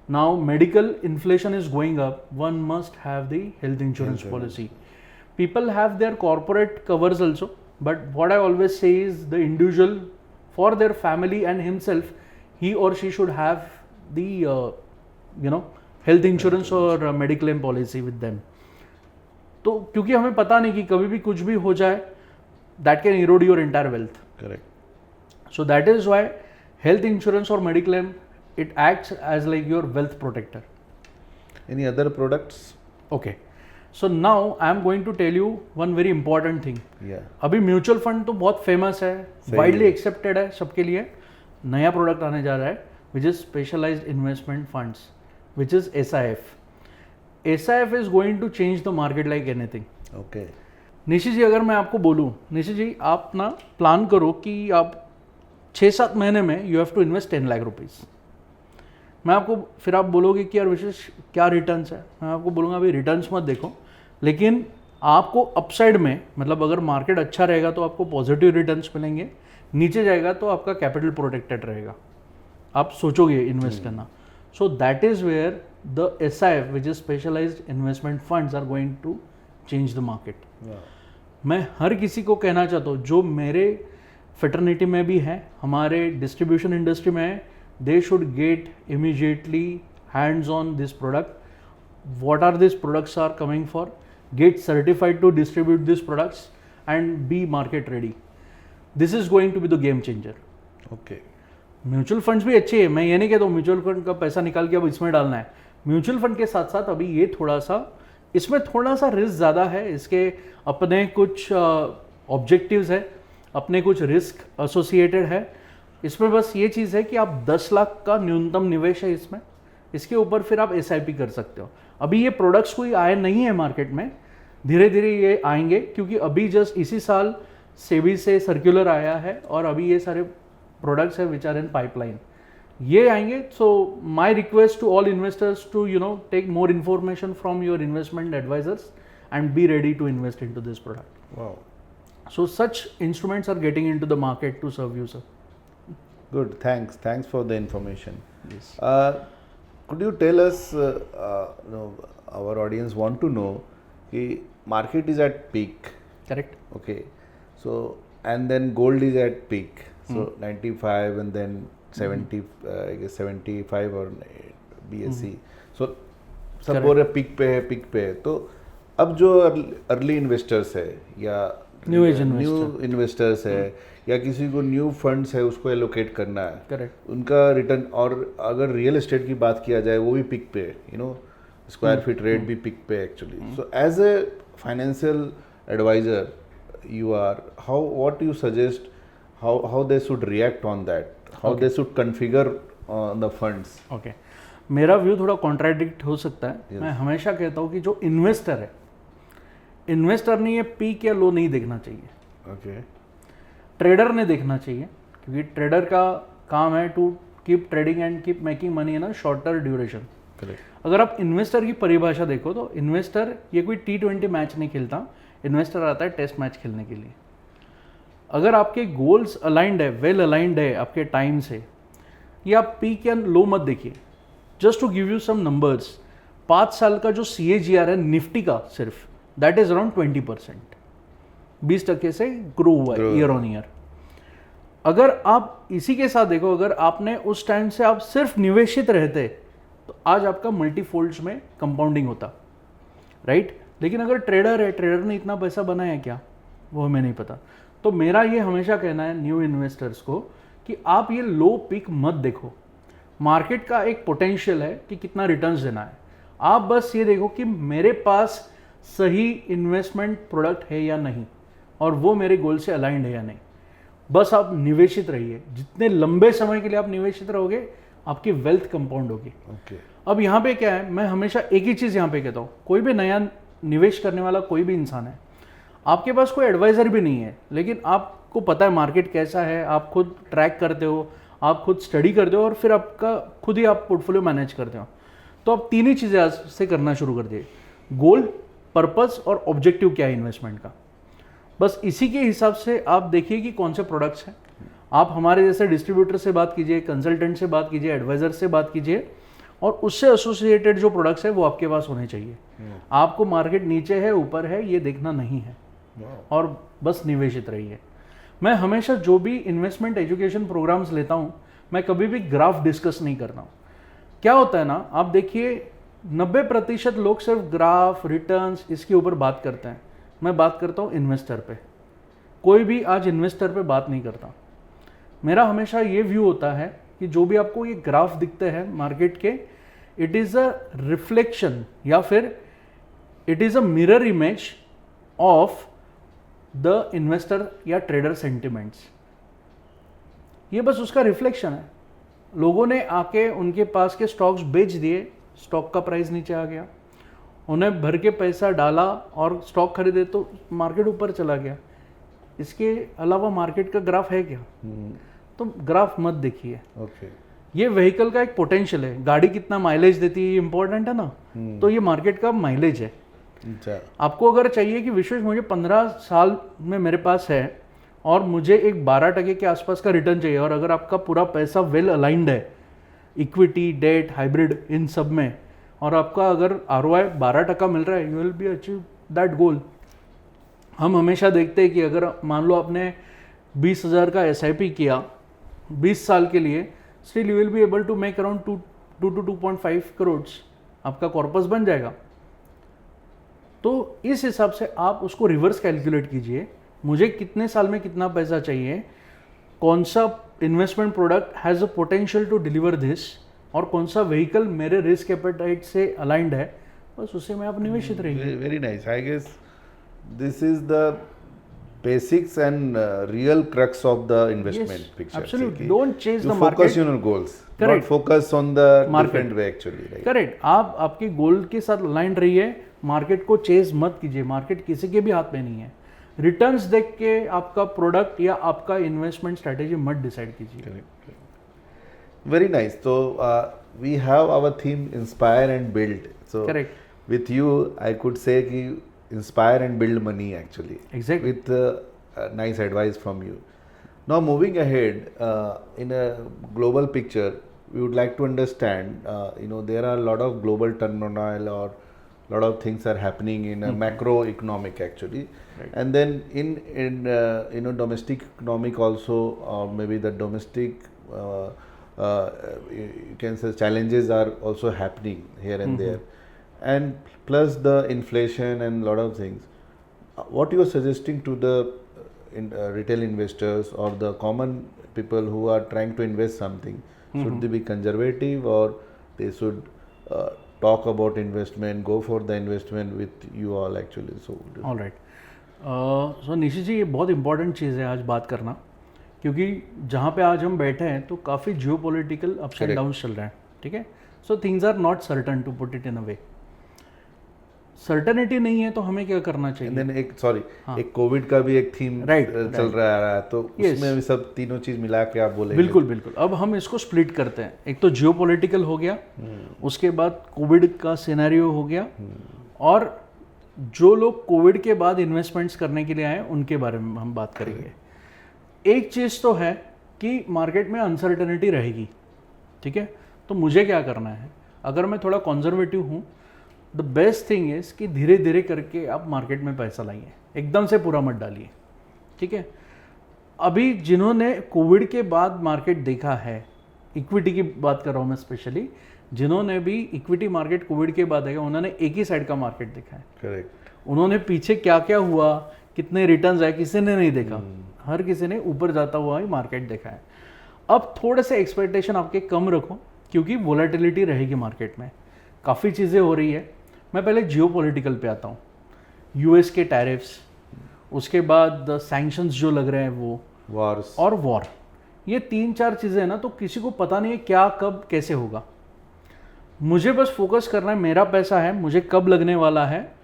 now medical inflation is going up, one must have the health insurance policy. People have their corporate covers also, but what I always say is the individual for their family and himself, he और she should have the health insurance और mediclaim policy with them. तो क्योंकि हमें पता नहीं कि कभी भी कुछ भी हो जाए, that can erode your entire wealth. Correct. So that is why health insurance or mediclaim, it acts as like your wealth protector. Any other products? Okay. So now I am going to tell you one very important thing. Yeah. अभी mutual fund तो बहुत famous है, widely accepted है सबके लिए. नया product आने जा रहा है which is specialised investment funds, which is SIF. SIF is going to change the market like anything. Okay. Nishi ji, अगर मैं आपको बोलूँ, निशी जी आप ना प्लान करो कि आप 6-7 महीने में you have to invest 10 lakh rupees. मैं आपको फिर आप बोलोगे कि यार विशेष क्या रिटर्न्स है, मैं आपको बोलूँगा अभी रिटर्न्स मत देखो, लेकिन आपको अपसाइड में, मतलब अगर मार्केट अच्छा रहेगा तो आपको पॉजिटिव रिटर्न्स मिलेंगे, नीचे जाएगा तो आपका कैपिटल प्रोटेक्टेड रहेगा, आप सोचोगे इन्वेस्ट करना. So that is where the SIF which is specialised investment funds are going to change the market. मैं हर किसी को कहना चाहता हूँ जो मेरे फेटर्निटी में भी है, हमारे डिस्ट्रीब्यूशन इंडस्ट्री में है, they should get immediately hands on this product. What are this products are coming for, get certified to distribute this products and be market ready. This is going to be the game changer. Okay. Mutual funds भी अच्छे हैं, मैं ये नहीं कहता हूँ mutual fund का पैसा निकाल के अब इसमें डालना है. म्यूचुअल फंड के साथ साथ अभी ये इसमें थोड़ा सा रिस्क ज़्यादा है, इसके अपने कुछ ऑब्जेक्टिव्स है, अपने कुछ रिस्क एसोसिएटेड है. इसमें बस ये चीज़ है कि आप 10 लाख का न्यूनतम निवेश है इसमें, इसके ऊपर फिर आप SIP कर सकते हो. अभी ये प्रोडक्ट्स कोई आए नहीं है मार्केट में, धीरे धीरे ये आएंगे, क्योंकि अभी जस्ट इसी साल सेबी से सर्कुलर आया है और अभी ये सारे प्रोडक्ट्स है विच आर इन पाइपलाइन, ये आएंगे. So my request to all investors to take more information from your investment advisors and be ready to invest in to this product. Wow. So such instruments are getting into the market to serve you, sir. Good. Thanks for the information. Yes. Could you tell us, our audience want to know, the market is at peak. Correct. Okay. So, and then gold is at peak. So 95 and then 70, I guess 75 or BSC. So सब बोल रहे pick पे है. तो अब जो early investors है या न्यू इन्वेस्टर्स है या किसी को न्यू फंड्स है उसको एलोकेट करना है, करेक्ट, उनका रिटर्न, और अगर रियल एस्टेट की बात किया जाए वो भी पिक पे है, स्क्वायर फीट रेट भी पिक पे actually. So as a financial adviser you are, what you suggest, how they should react on that, how they should configure the funds. Okay मेरा व्यू थोड़ा कॉन्ट्राडिक्ट हो सकता है. मैं हमेशा कहता हूँ कि जो इन्वेस्टर है, इन्वेस्टर ने ये पीक या लो नहीं देखना चाहिए. Okay. ट्रेडर ने देखना चाहिए, क्योंकि ट्रेडर का काम है to keep trading and keep making money in a shorter duration. Correct. अगर आप इन्वेस्टर की परिभाषा देखो तो इन्वेस्टर ये कोई T20 मैच नहीं खेलता. इन्वेस्टर आता है टेस्ट मैच खेलने के लिए. अगर आपके गोल्स अलाइंड है, वेल अलाइंड है आपके टाइम से, ये आप पीक या लो मत देखिए. Just to give you some numbers, 5 साल का जो CAGR है निफ्टी का सिर्फ, दैट इज अराउंड 20%, 20% से ग्रो हुआ है ईयर ऑन ईयर. अगर आप इसी के साथ देखो, अगर आपने उस टाइम से आप सिर्फ निवेशित रहते तो आज आपका मल्टीफोल्ड्स में कंपाउंडिंग होता, राइट. लेकिन अगर ट्रेडर है, ट्रेडर ने इतना पैसा बनाया क्या वो हमें नहीं पता. तो मेरा ये हमेशा कहना है न्यू इन्वेस्टर्स को कि आप ये लो पिक मत देखो. मार्केट का एक पोटेंशियल है कि कितना रिटर्न्स देना है. आप बस ये देखो कि मेरे पास सही इन्वेस्टमेंट प्रोडक्ट है या नहीं, और वो मेरे गोल से अलाइंड है या नहीं. बस आप निवेशित रहिए. जितने लंबे समय के लिए आप निवेशित रहोगे, आपकी वेल्थ कंपाउंड होगी. Okay. अब यहाँ पे क्या है, मैं हमेशा एक ही चीज़ यहाँ पे कहता हूँ, कोई भी नया निवेश करने वाला कोई भी इंसान है, आपके पास कोई एडवाइज़र भी नहीं है, लेकिन आपको पता है मार्केट कैसा है, आप खुद ट्रैक करते हो, आप खुद स्टडी करते हो, और फिर आपका खुद ही आप पोर्टफोलियो मैनेज करते हो. तो आप 3 ही चीज़ें आज से करना शुरू कर दिए. गोल, पर्पस और ऑब्जेक्टिव क्या है इन्वेस्टमेंट का. बस इसी के हिसाब से आप देखिए कि कौन से प्रोडक्ट्स हैं. आप हमारे जैसे डिस्ट्रीब्यूटर से बात कीजिए, कंसल्टेंट से बात कीजिए, एडवाइज़र से बात कीजिए, और उससे एसोसिएटेड जो प्रोडक्ट्स है वो आपके पास होने चाहिए. आपको मार्केट नीचे है ऊपर है ये देखना नहीं है, और बस निवेशित रहिए. मैं हमेशा जो भी इन्वेस्टमेंट एजुकेशन प्रोग्राम्स लेता हूँ, मैं कभी भी ग्राफ डिस्कस नहीं करता हूँ. क्या होता है ना, आप देखिए 90% लोग सिर्फ ग्राफ, रिटर्न्स इसके ऊपर बात करते हैं. मैं बात करता हूँ इन्वेस्टर पे. कोई भी आज इन्वेस्टर पे बात नहीं करता. मेरा हमेशा ये व्यू होता है कि जो भी आपको ये ग्राफ दिखते हैं मार्केट के, इट इज़ अ रिफ्लेक्शन या फिर it is a mirror image of the investor या ट्रेडर सेंटिमेंट्स. ये बस उसका रिफ्लेक्शन है. लोगों ने आके उनके पास के स्टॉक्स बेच दिए, स्टॉक का प्राइस नीचे आ गया. उन्हें भर के पैसा डाला और स्टॉक खरीदे तो मार्केट ऊपर चला गया. इसके अलावा मार्केट का ग्राफ है क्या? तो ग्राफ मत देखिए. Okay. ये व्हीकल का एक पोटेंशियल है. गाड़ी कितना माइलेज देती है ये इंपॉर्टेंट है ना. तो ये मार्केट का माइलेज है. अच्छा. आपको अगर चाहिए कि विश्वेश मुझे 15 साल में मेरे पास है और मुझे एक 12% के आसपास का रिटर्न चाहिए, और अगर आपका पूरा पैसा वेल अलाइंड है इक्विटी, डेट, हाइब्रिड इन सब में, और आपका अगर ROI 12% मिल रहा है, you will be achieve that goal. हम हमेशा देखते हैं कि अगर मान लो आपने 20,000 का SIP किया 20 साल के लिए, still you will be able to make around 2 to 2.5 crore. आपका कॉर्पस बन जाएगा. तो इस हिसाब से आप उसको रिवर्स कैलकुलेट कीजिए. मुझे कितने साल में कितना पैसा चाहिए, कौन सा investment product has a potential to deliver this, और कौन सा व्हीकल मेरे रिस्क एपेटाइट से अलाइंड है, बस उसी में आप निवेशित रहिए. Very nice. I guess this is the basics and real crux of the investment Yes, picture. absolutely. कि Don't chase you the focus market. on your goals, Correct. not focus on the Market. different way actually. Right? Correct. आप आपके गोल के साथ aligned रहिए. Market को chase मत कीजिए. Market किसी के भी हाथ में नहीं है. रिटर्न्स देख के आपका प्रोडक्ट या आपका इन्वेस्टमेंट स्ट्रेटेजी मत डिसाइड कीजिए. Correct. Very nice. So we have our theme inspire and build. So Correct. with you, I could say कि inspire and build money actually. Exactly. With nice advice from you. Now moving ahead, in a global picture, we would like to understand. There are a lot of global turmoil or lot of things are happening in a macroeconomic actually, Right. and then in domestic economic also, or maybe the domestic you can say challenges are also happening here and there, and plus the inflation and lot of things. What you are suggesting to the retail investors or the common people who are trying to invest something, should they be conservative or they should talk about investment, go for the investment with you all actually? So all right. So Nishit ji, ये बहुत important चीज़ है आज बात करना क्योंकि जहाँ पे आज हम बैठे हैं तो काफ़ी geopolitical ups and Correct. Down चल रहे हैं, ठीक है. So things are not certain to put it in a way. Certainty नहीं है तो हमें क्या करना एंड चाहिए. देन एक हाँ. एक कोविड का भी एक थीम Right, चल right. रहा है, तो Yes. उसमें भी सब तीनों चीज मिला के आप बोलेंगे. बिल्कुल बिल्कुल. अब हम इसको स्प्लिट करते हैं. एक तो जियोपॉलिटिकल हो गया, उसके बाद कोविड का सिनेरियो हो गया, और जो लोग कोविड के बाद इन्वेस्टमेंट्स करने के लिए आए उनके बारे में हम बात करेंगे. एक चीज़ तो है कि मार्केट में अनसर्टेनिटी रहेगी, ठीक है. तो मुझे क्या करना है, अगर मैं थोड़ा कंजर्वेटिव हूँ, द बेस्ट थिंग इज़ कि धीरे धीरे करके आप मार्केट में पैसा लाइए, एकदम से पूरा मत डालिए, ठीक है. अभी जिन्होंने कोविड के बाद मार्केट देखा है, इक्विटी की बात कर रहा हूँ मैं स्पेशली, जिन्होंने भी इक्विटी मार्केट कोविड के बाद देखा, उन्होंने एक ही साइड का मार्केट देखा है. करेक्ट. उन्होंने पीछे क्या क्या हुआ, कितने रिटर्न्स आए, किसी ने नहीं देखा. हर किसी ने ऊपर जाता हुआ ही मार्केट देखा है. अब थोड़े से एक्सपेक्टेशन आपके कम रखो, क्योंकि वोलेटिलिटी रहेगी मार्केट में, काफ़ी चीज़ें हो रही है. मैं पहले जियोपॉलिटिकल पे आता हूँ. यूएस के टैरिफ्स, उसके बाद सैंक्शंस जो लग रहे हैं वो, वॉर्स और वॉर, ये 3-4 चीज़ें ना, तो किसी को पता नहीं है क्या कब कैसे होगा. मुझे बस फोकस करना है, मेरा पैसा है, मुझे कब लगने वाला है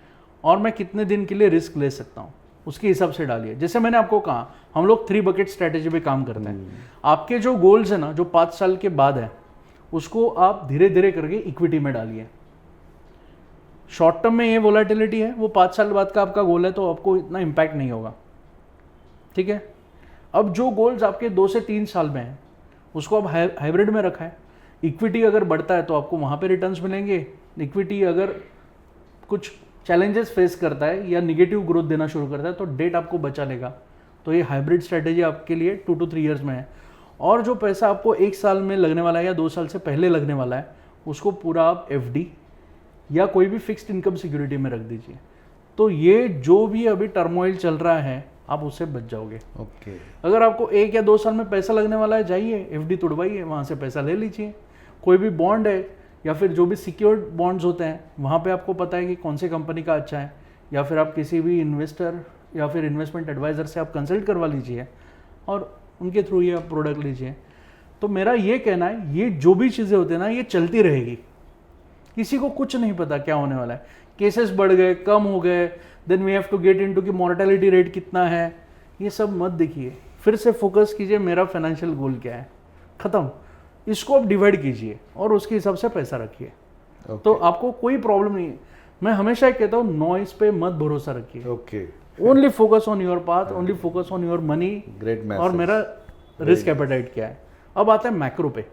और मैं कितने दिन के लिए रिस्क ले सकता हूँ, उसके हिसाब से डालिए. जैसे मैंने आपको कहा, हम लोग 3 बकेट स्ट्रैटेजी पे काम करते हैं. आपके जो गोल्स है ना, जो 5 साल के बाद है, उसको आप धीरे धीरे करके इक्विटी में डालिए. शॉर्ट टर्म में ये वोलेटिलिटी है, वो 5 साल बाद का आपका गोल है, तो आपको इतना इम्पैक्ट नहीं होगा, ठीक है. अब जो गोल्स आपके 2 से 3 साल में हैं, उसको अब हाइब्रिड में रखा है. इक्विटी अगर बढ़ता है तो आपको वहाँ पे रिटर्न्स मिलेंगे. इक्विटी अगर कुछ चैलेंजेस फेस करता है या निगेटिव ग्रोथ देना शुरू करता है, तो डेट आपको बचा लेगा. तो ये हाइब्रिड स्ट्रेटेजी आपके लिए 2 to 3 ईयर्स में है. और जो पैसा आपको 1 साल में लगने वाला है या 2 साल से पहले लगने वाला है, उसको पूरा आप FD या कोई भी फिक्स्ड इनकम सिक्योरिटी में रख दीजिए. तो ये जो भी अभी टर्मोइल चल रहा है, आप उससे बच जाओगे. ओके. अगर आपको 1 या 2 साल में पैसा लगने वाला है, जाइए FD तोड़वाइए, वहाँ से पैसा ले लीजिए. कोई भी बॉन्ड है या फिर जो भी सिक्योर्ड बॉन्ड्स होते हैं, वहाँ पे आपको पता है कि कौन सी कंपनी का अच्छा है, या फिर आप किसी भी इन्वेस्टर या फिर इन्वेस्टमेंट एडवाइज़र से आप कंसल्ट करवा लीजिए और उनके थ्रू ये आप प्रोडक्ट लीजिए. तो मेरा ये कहना है, ये जो भी चीज़ें होती है ना, ये चलती रहेगी. किसी को कुछ नहीं पता क्या होने वाला है. केसेस बढ़ गए, कम हो गए, then we have to get into कि मॉर्टेलिटी रेट कितना है, ये सब मत देखिए. फिर से फोकस कीजिए, मेरा फाइनेंशियल गोल क्या है, ख़त्म. इसको आप डिवाइड कीजिए और उसके हिसाब से पैसा रखिए. तो आपको कोई प्रॉब्लम नहीं है. मैं हमेशा कहता हूँ, नॉइस पे मत भरोसा रखिए. Okay. Only focus on your path, only focus on your money. Great message. और मेरा रिस्क एपेटाइट क्या है. अब आता है मैक्रो पे.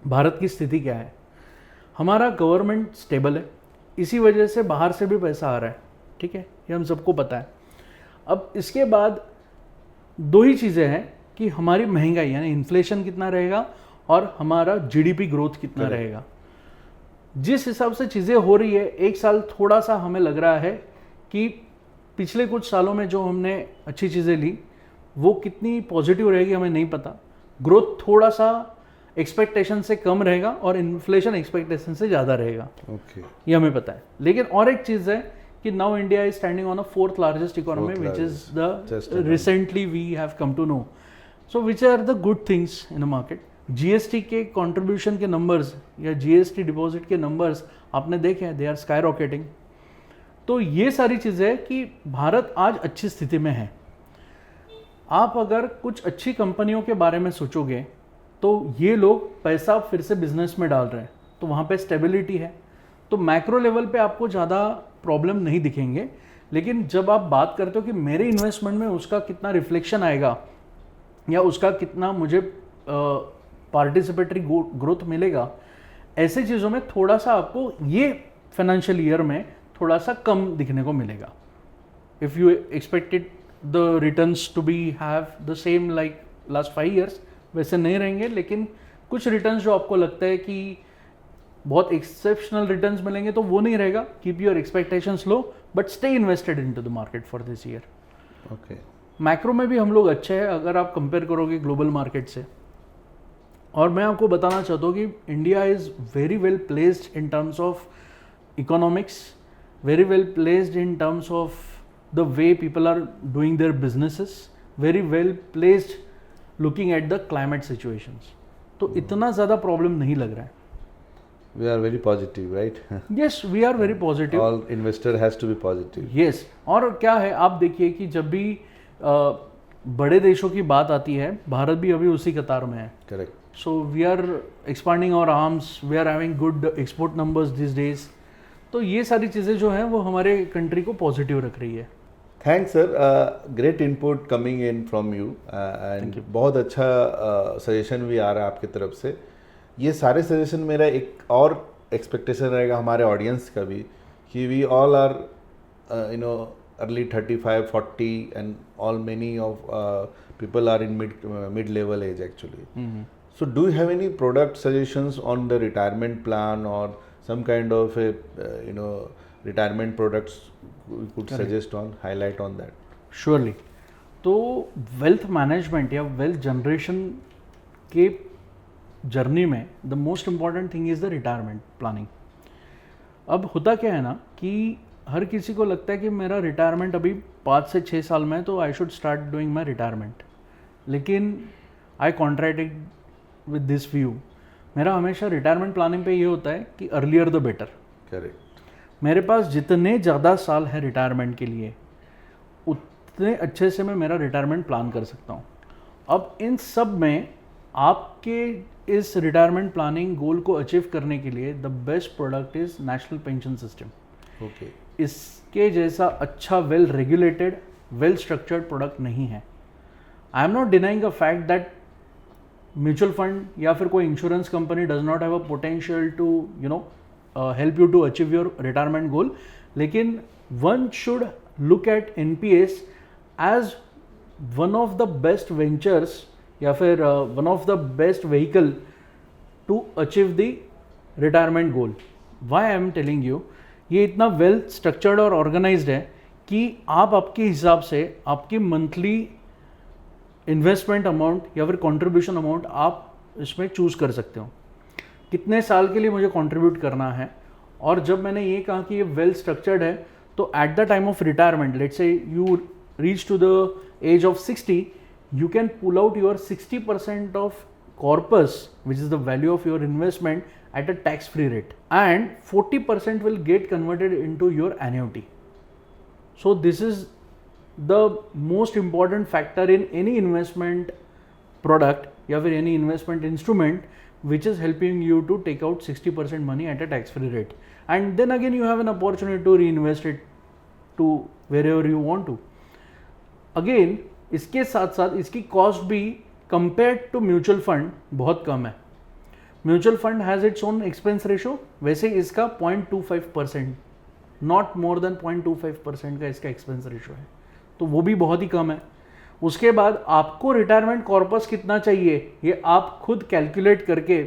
भारत की स्थिति क्या है. हमारा गवर्नमेंट स्टेबल है, इसी वजह से बाहर से भी पैसा आ रहा है, ठीक है, ये हम सबको पता है. अब इसके बाद 2 ही चीज़ें हैं कि हमारी महंगाई यानी इन्फ्लेशन कितना रहेगा और हमारा GDP ग्रोथ कितना रहेगा. जिस हिसाब से चीज़ें हो रही है, 1 साल थोड़ा सा हमें लग रहा है कि पिछले कुछ सालों में जो हमने अच्छी चीज़ें ली, वो कितनी पॉजिटिव रहेगी हमें नहीं पता. ग्रोथ थोड़ा सा एक्सपेक्टेशन से कम रहेगा और इन्फ्लेशन एक्सपेक्टेशन से ज़्यादा रहेगा. ओके. ये हमें पता है. लेकिन और एक चीज़ है कि now India is standing on a 4th largest economy, which is the recently we have come to know. So which are the good things in a market. GST के कंट्रीब्यूशन के नंबर्स या GST डिपॉजिट के numbers आपने देखे हैं, they are sky rocketing. तो ये सारी चीज़ें कि भारत आज अच्छी स्थिति में है. आप अगर कुछ अच्छी कंपनियों के बारे में सोचोगे, तो ये लोग पैसा फिर से बिजनेस में डाल रहे हैं, तो वहाँ पे स्टेबिलिटी है. तो मैक्रो लेवल पे आपको ज़्यादा प्रॉब्लम नहीं दिखेंगे. लेकिन जब आप बात करते हो कि मेरे इन्वेस्टमेंट में उसका कितना रिफ्लेक्शन आएगा या उसका कितना मुझे पार्टिसिपेटरी ग्रोथ मिलेगा, ऐसे चीज़ों में थोड़ा सा आपको ये फाइनेंशियल ईयर में थोड़ा सा कम दिखने को मिलेगा. If you expected the returns to be have the same like last 5 years, वैसे नहीं रहेंगे. लेकिन कुछ रिटर्न्स जो आपको लगता है कि बहुत एक्सेप्शनल रिटर्न्स मिलेंगे, तो वो नहीं रहेगा. Keep your expectations low, but stay invested into the market for this year. Okay. Macro में भी हम लोग अच्छे हैं अगर आप कंपेयर करोगे ग्लोबल मार्केट से. और मैं आपको बताना चाहता हूँ कि India is very well placed in terms of economics, very well placed in terms of the way people are doing their businesses, very well placed looking at the climate situations. तो इतना ज़्यादा प्रॉब्लम नहीं लग रहा है. We are very positive, right? Yes, we are very positive. All investor has to be positive. Yes. और क्या है, आप देखिए कि जब भी बड़े देशों की बात आती है, भारत भी अभी उसी कतार में है. Correct. So we are expanding our arms, we are having good export numbers these days. तो ये सारी चीज़ें जो हैं वो हमारे कंट्री को पॉजिटिव रख रही है. Thanks sir, great input coming in from you and बहुत अच्छा सजेशन भी आ रहा है आपकी तरफ से. ये सारे सजेशन मेरा एक और एक्सपेक्टेशन रहेगा हमारे ऑडियंस का भी कि we all are you know early 35, 40 and all many of people are in mid level age actually. So do you have any product suggestions on the retirement plan or some kind of a retirement products we could suggest on, highlight on that? Surely. तो wealth management या wealth generation के journey में the most important thing is the retirement planning. अब होता क्या है ना कि हर किसी को लगता है कि मेरा रिटायरमेंट अभी 5 से 6 साल में है तो I should start doing my retirement. लेकिन आई कॉन्ट्रैडिक्ट विद दिस व्यू. मेरा हमेशा रिटायरमेंट प्लानिंग पे ये होता है कि अर्लियर द बेटर. करेक्ट. मेरे पास जितने ज़्यादा साल है रिटायरमेंट के लिए उतने अच्छे से मैं मेरा रिटायरमेंट प्लान कर सकता हूँ. अब इन सब में आपके इस रिटायरमेंट प्लानिंग गोल को अचीव करने के लिए the best product is national pension system. Okay. इसके जैसा अच्छा well regulated well structured product नहीं है. I am not denying a fact that mutual fund या फिर कोई insurance company does not have a potential to help you to achieve your retirement goal. लेकिन one should look at NPS as one of the best ventures या फिर one of the best vehicle to achieve the retirement goal. Why I am telling you, ये इतना well structured और organized है कि आप आपके हिसाब से आपकी मंथली इन्वेस्टमेंट अमाउंट या फिर कंट्रीब्यूशन अमाउंट आप इसमें चूज़ कर सकते हो. कितने साल के लिए मुझे कंट्रीब्यूट करना है. और जब मैंने ये कहा कि ये वेल स्ट्रक्चर्ड है तो at the time of retirement let's say you reach to the age of 60 you can pull out your 60% of corpus which is the value of your investment at a tax free rate and 40% will get converted into your annuity. So this is the most important factor in any investment product या फिर any investment instrument which is helping you to take out 60% money at a tax free rate, and then again you have an opportunity to reinvest it to wherever you want to. Again इसके साथ साथ इसकी cost भी compared to mutual fund बहुत कम है. Mutual fund has its own expense ratio, वैसे इसका 0.25%, not more than 0.25% का इसका एक्सपेंस रेशो है, तो वो भी बहुत ही कम है. उसके बाद आपको रिटायरमेंट कॉर्पस कितना चाहिए ये आप खुद कैलकुलेट करके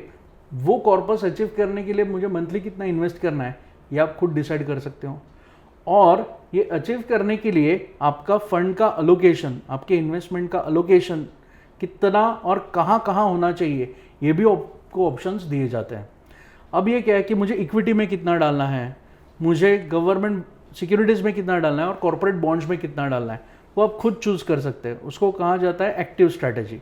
वो कॉर्पस अचीव करने के लिए मुझे मंथली कितना इन्वेस्ट करना है ये आप खुद डिसाइड कर सकते हो. और ये अचीव करने के लिए आपका फंड का अलोकेशन, आपके इन्वेस्टमेंट का अलोकेशन कितना और कहाँ कहाँ होना चाहिए ये भी आपको ऑप्शंस दिए जाते हैं. अब ये क्या है कि मुझे इक्विटी में कितना डालना है, मुझे गवर्नमेंट सिक्योरिटीज़ में कितना डालना है और कॉर्पोरेट बॉन्ड्स में कितना डालना है वो आप खुद चूज़ कर सकते हैं. उसको कहा जाता है एक्टिव स्ट्रैटेजी.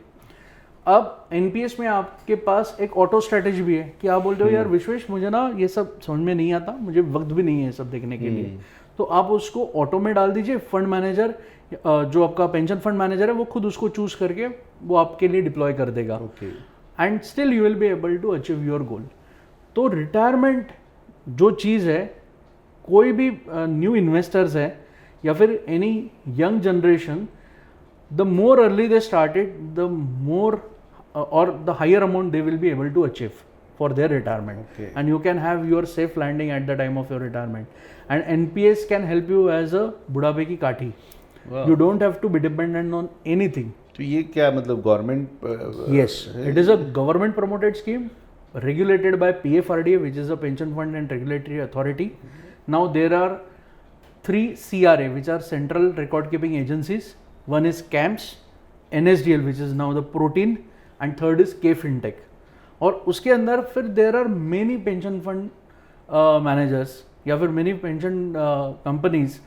अब एनपीएस में आपके पास एक ऑटो स्ट्रैटेजी भी है कि आप बोलते हो यार विश्वेश मुझे ना ये सब समझ में नहीं आता, मुझे वक्त भी नहीं है सब देखने के लिए, तो आप उसको ऑटो में डाल दीजिए. फंड मैनेजर जो आपका पेंशन फंड मैनेजर है वो खुद उसको चूज़ करके वो आपके लिए डिप्लॉय कर देगा and still you will be able to achieve your goal. तो रिटायरमेंट जो चीज़ है, कोई भी न्यू इन्वेस्टर्स है या फिर any young generation, the more early they started the more or the higher amount they will be able to achieve for their retirement. And you can have your safe landing at the time of your retirement, and NPS can help you as a बुढ़ापे की काठी. You don't have to be dependent on anything. तो ये क्या मतलब government? Yes, it is a government promoted scheme regulated by PFRDA, which is a pension fund and regulatory authority. Now there are 3 CRA which are central record keeping agencies. One is CAMS, NSDL which is now the Protein, and third is K Fintech. और उसके अंदर फिर there are many pension fund managers या फिर many pension companies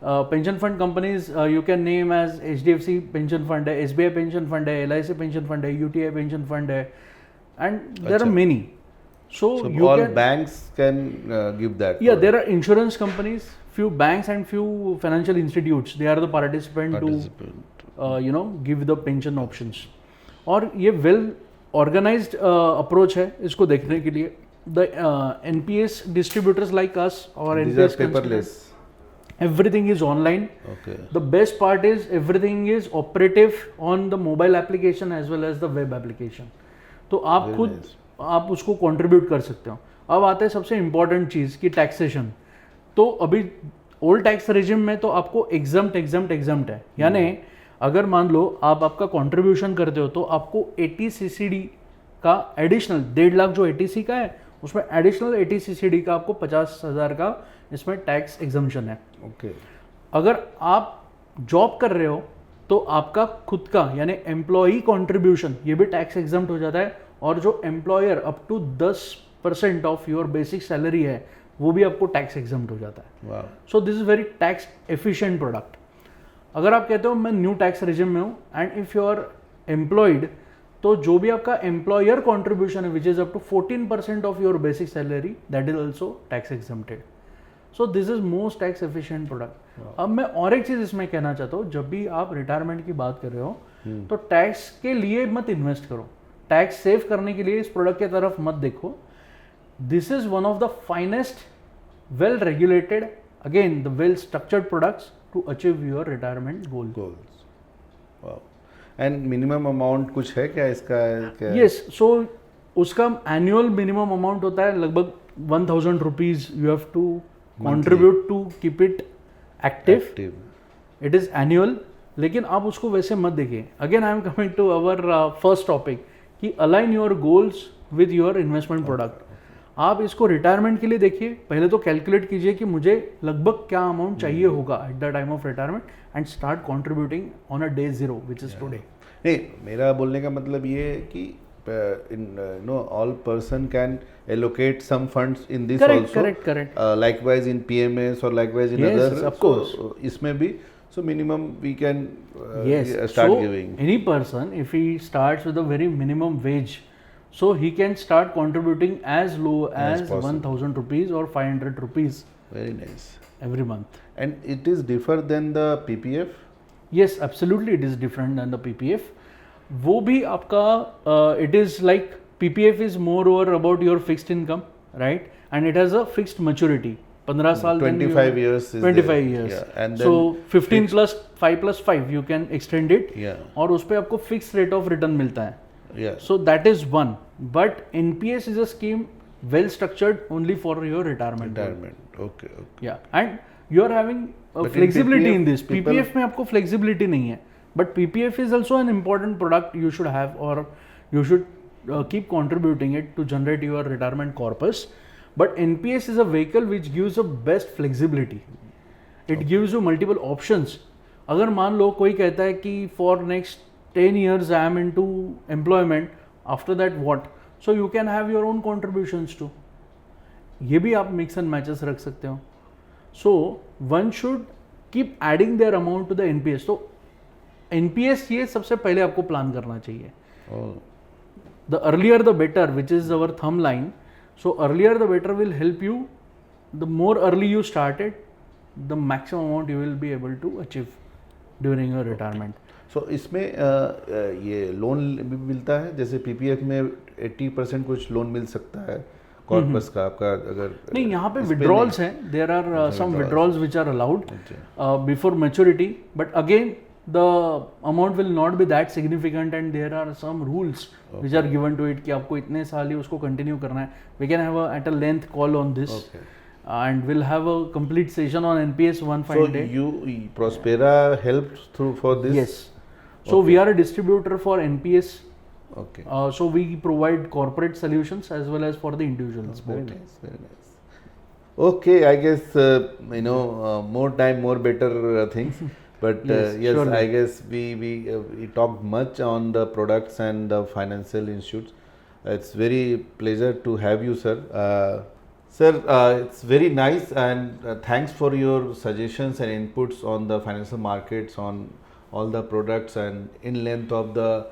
pension fund companies you can name as HDFC pension fund है, SBI pension fund है, LIC pension fund है, UTI pension fund है, and there are अच्छा. many. So you all can, banks can give that. yeah, there are insurance companies, few banks and few financial institutes. They are the participant to you know, give the pension options. और ये well organized approach है इसको देखने के लिए. The NPS distributors like us or These NPS are paperless. everything is online. Okay. The best part is everything is operative on the mobile application as well as the web application. तो आप Very खुद nice. आप उसको contribute कर सकते हो. अब आते हैं सबसे इम्पॉर्टेंट चीज़ की टैक्सेशन. तो अभी ओल्ड टैक्स रेजिम में तो आपको एग्जम्प्ट है, यानी अगर मान लो आप आपका कंट्रीब्यूशन करते हो तो आपको 80 CCD का एडिशनल 1.5 लाख जो 80C का है उसमें एडिशनल 80 CCD का आपको 50,000 का इसमें टैक्स एग्जम्पशन है. Okay. अगर आप जॉब कर रहे हो तो आपका खुद का यानी एम्प्लॉई कंट्रीब्यूशन ये भी टैक्स एग्जम्प्ट हो जाता है, और जो employer up to 10% of your basic salary है वो भी आपको टैक्स एग्जम्प्ट हो जाता है. Wow. So this is very tax efficient product. अगर आप कहते हो मैं न्यू टैक्स रेजिम में हूँ and if you are employed तो जो भी आपका एम्प्लॉयर कंट्रीब्यूशन है which is up to 14% of your basic salary that is also tax exempted. So this is most tax efficient product. अब मैं और एक चीज इसमें कहना चाहता हूँ, जब भी आप रिटायरमेंट की बात कर रहे हो तो टैक्स के लिए मत इन्वेस्ट करो, टैक्स सेव करने के लिए इस प्रोडक्ट की तरफ मत देखो. This is one of the finest well regulated again the well structured products to achieve your retirement goal. Goals. Wow. And minimum amount कुछ है क्या इसका? क्या? यस, सो उसका एनुअल मिनिमम अमाउंट होता है लगभग 1,000 rupees you have to contribute to keep it active. Active. It is annual, लेकिन आप उसको वैसे मत देखिए. Again I am coming to our first topic कि align your goals with your investment product. आप इसको रिटायरमेंट के लिए देखिए, पहले तो कैलकुलेट कीजिए कि मुझे लगभग क्या अमाउंट चाहिए होगा eight the time of retirement and start contributing on a day zero which is today. नहीं, मेरा बोलने का मतलब ये है कि all person can allocate some funds in this Correct, also. correct. Likewise in PMS or likewise in Yes, other. of course. So, इसमें भी so minimum we can Yes, start so giving. any person if he starts with a very minimum wage, so he can start contributing as low as possible. 1,000 rupees or 500 rupees Very nice. every month. And it is differ than the PPF. Yes, absolutely it is different than the PPF. वो भी आपका it is like PPF is more over about your fixed income, right? And it has a fixed maturity. 15 साल 25 years is 25 there. years. Yeah. And So then 15 plus 5 plus 5 you can extend it. Yeah. और उस पे आपको fixed rate of return मिलता है. Yeah. So that is one. But NPS is a scheme well structured only for your retirement. Retirement. Okay. Okay. Yeah. And you are having a But in flexibility in PPF, this. PPF में आपको flexibility नहीं है. But PPF is also an important product you should have, or you should keep contributing it to generate your retirement corpus. But NPS is a vehicle which gives the best flexibility. It gives you multiple options. अगर मान लो कोई कहता है कि for next 10 years I am into employment, after that what? So you can have your own contributions too. ये भी आप mix and matches रख सकते हो. So one should keep adding their amount to the NPS. So NPS ये सबसे पहले आपको प्लान करना चाहिए. Oh. The earlier the better, which is our thumb line. So earlier the better will help you. The more early you start it, the maximum amount you will be able to achieve during your retirement. So इसमें ये loan भी मिलता है, जैसे PPF में 80% कुछ loan मिल सकता है कॉर्पस का आपका, अगर नहीं, यहाँ पे इस पे withdrawals हैं. There are some withdrawals which are allowed before maturity, but again the amount will not be that significant and there are some rules which are given to it कि आपको इतने साल ही उसको continue करना है. We can have at a length call on this. Okay. And we'll have a complete session on NPS one fine So day. you Prospera helps through for this? Yes. So we are a distributor for NPS. Okay. So we provide corporate solutions as well as for the individuals. Very both. nice, very nice. Okay, I guess more time, more better things. But Yes, yes, surely. I guess we talked much on the products and the financial institutes. It's very pleasure to have you, sir. Sir, it's very nice, and thanks for your suggestions and inputs on the financial markets, on all the products, and in length of the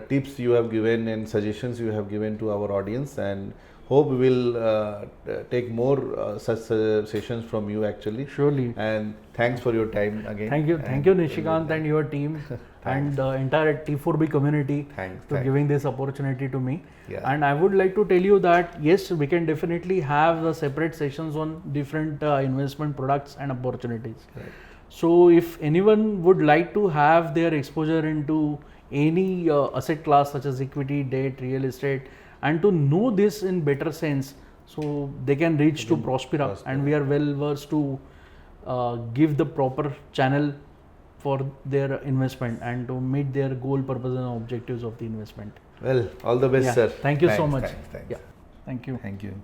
tips you have given and suggestions you have given to our audience. And hope we will take more such sessions from you actually. Surely. And thanks for your time again. Thank you, Nishikant and your team and the entire T4B community Thanks. giving this opportunity to me. Yeah. And I would like to tell you that yes, we can definitely have the separate sessions on different investment products and opportunities. Right. So if anyone would like to have their exposure into any asset class such as equity, debt, real estate, and to know this in better sense, so they can reach to Prospera, and we are well versed to give the proper channel for their investment and to meet their goal, purpose and objectives of the investment. Well, all the best, Yeah. sir. Thank you so much. Thanks. Yeah. Thank you. Thank you.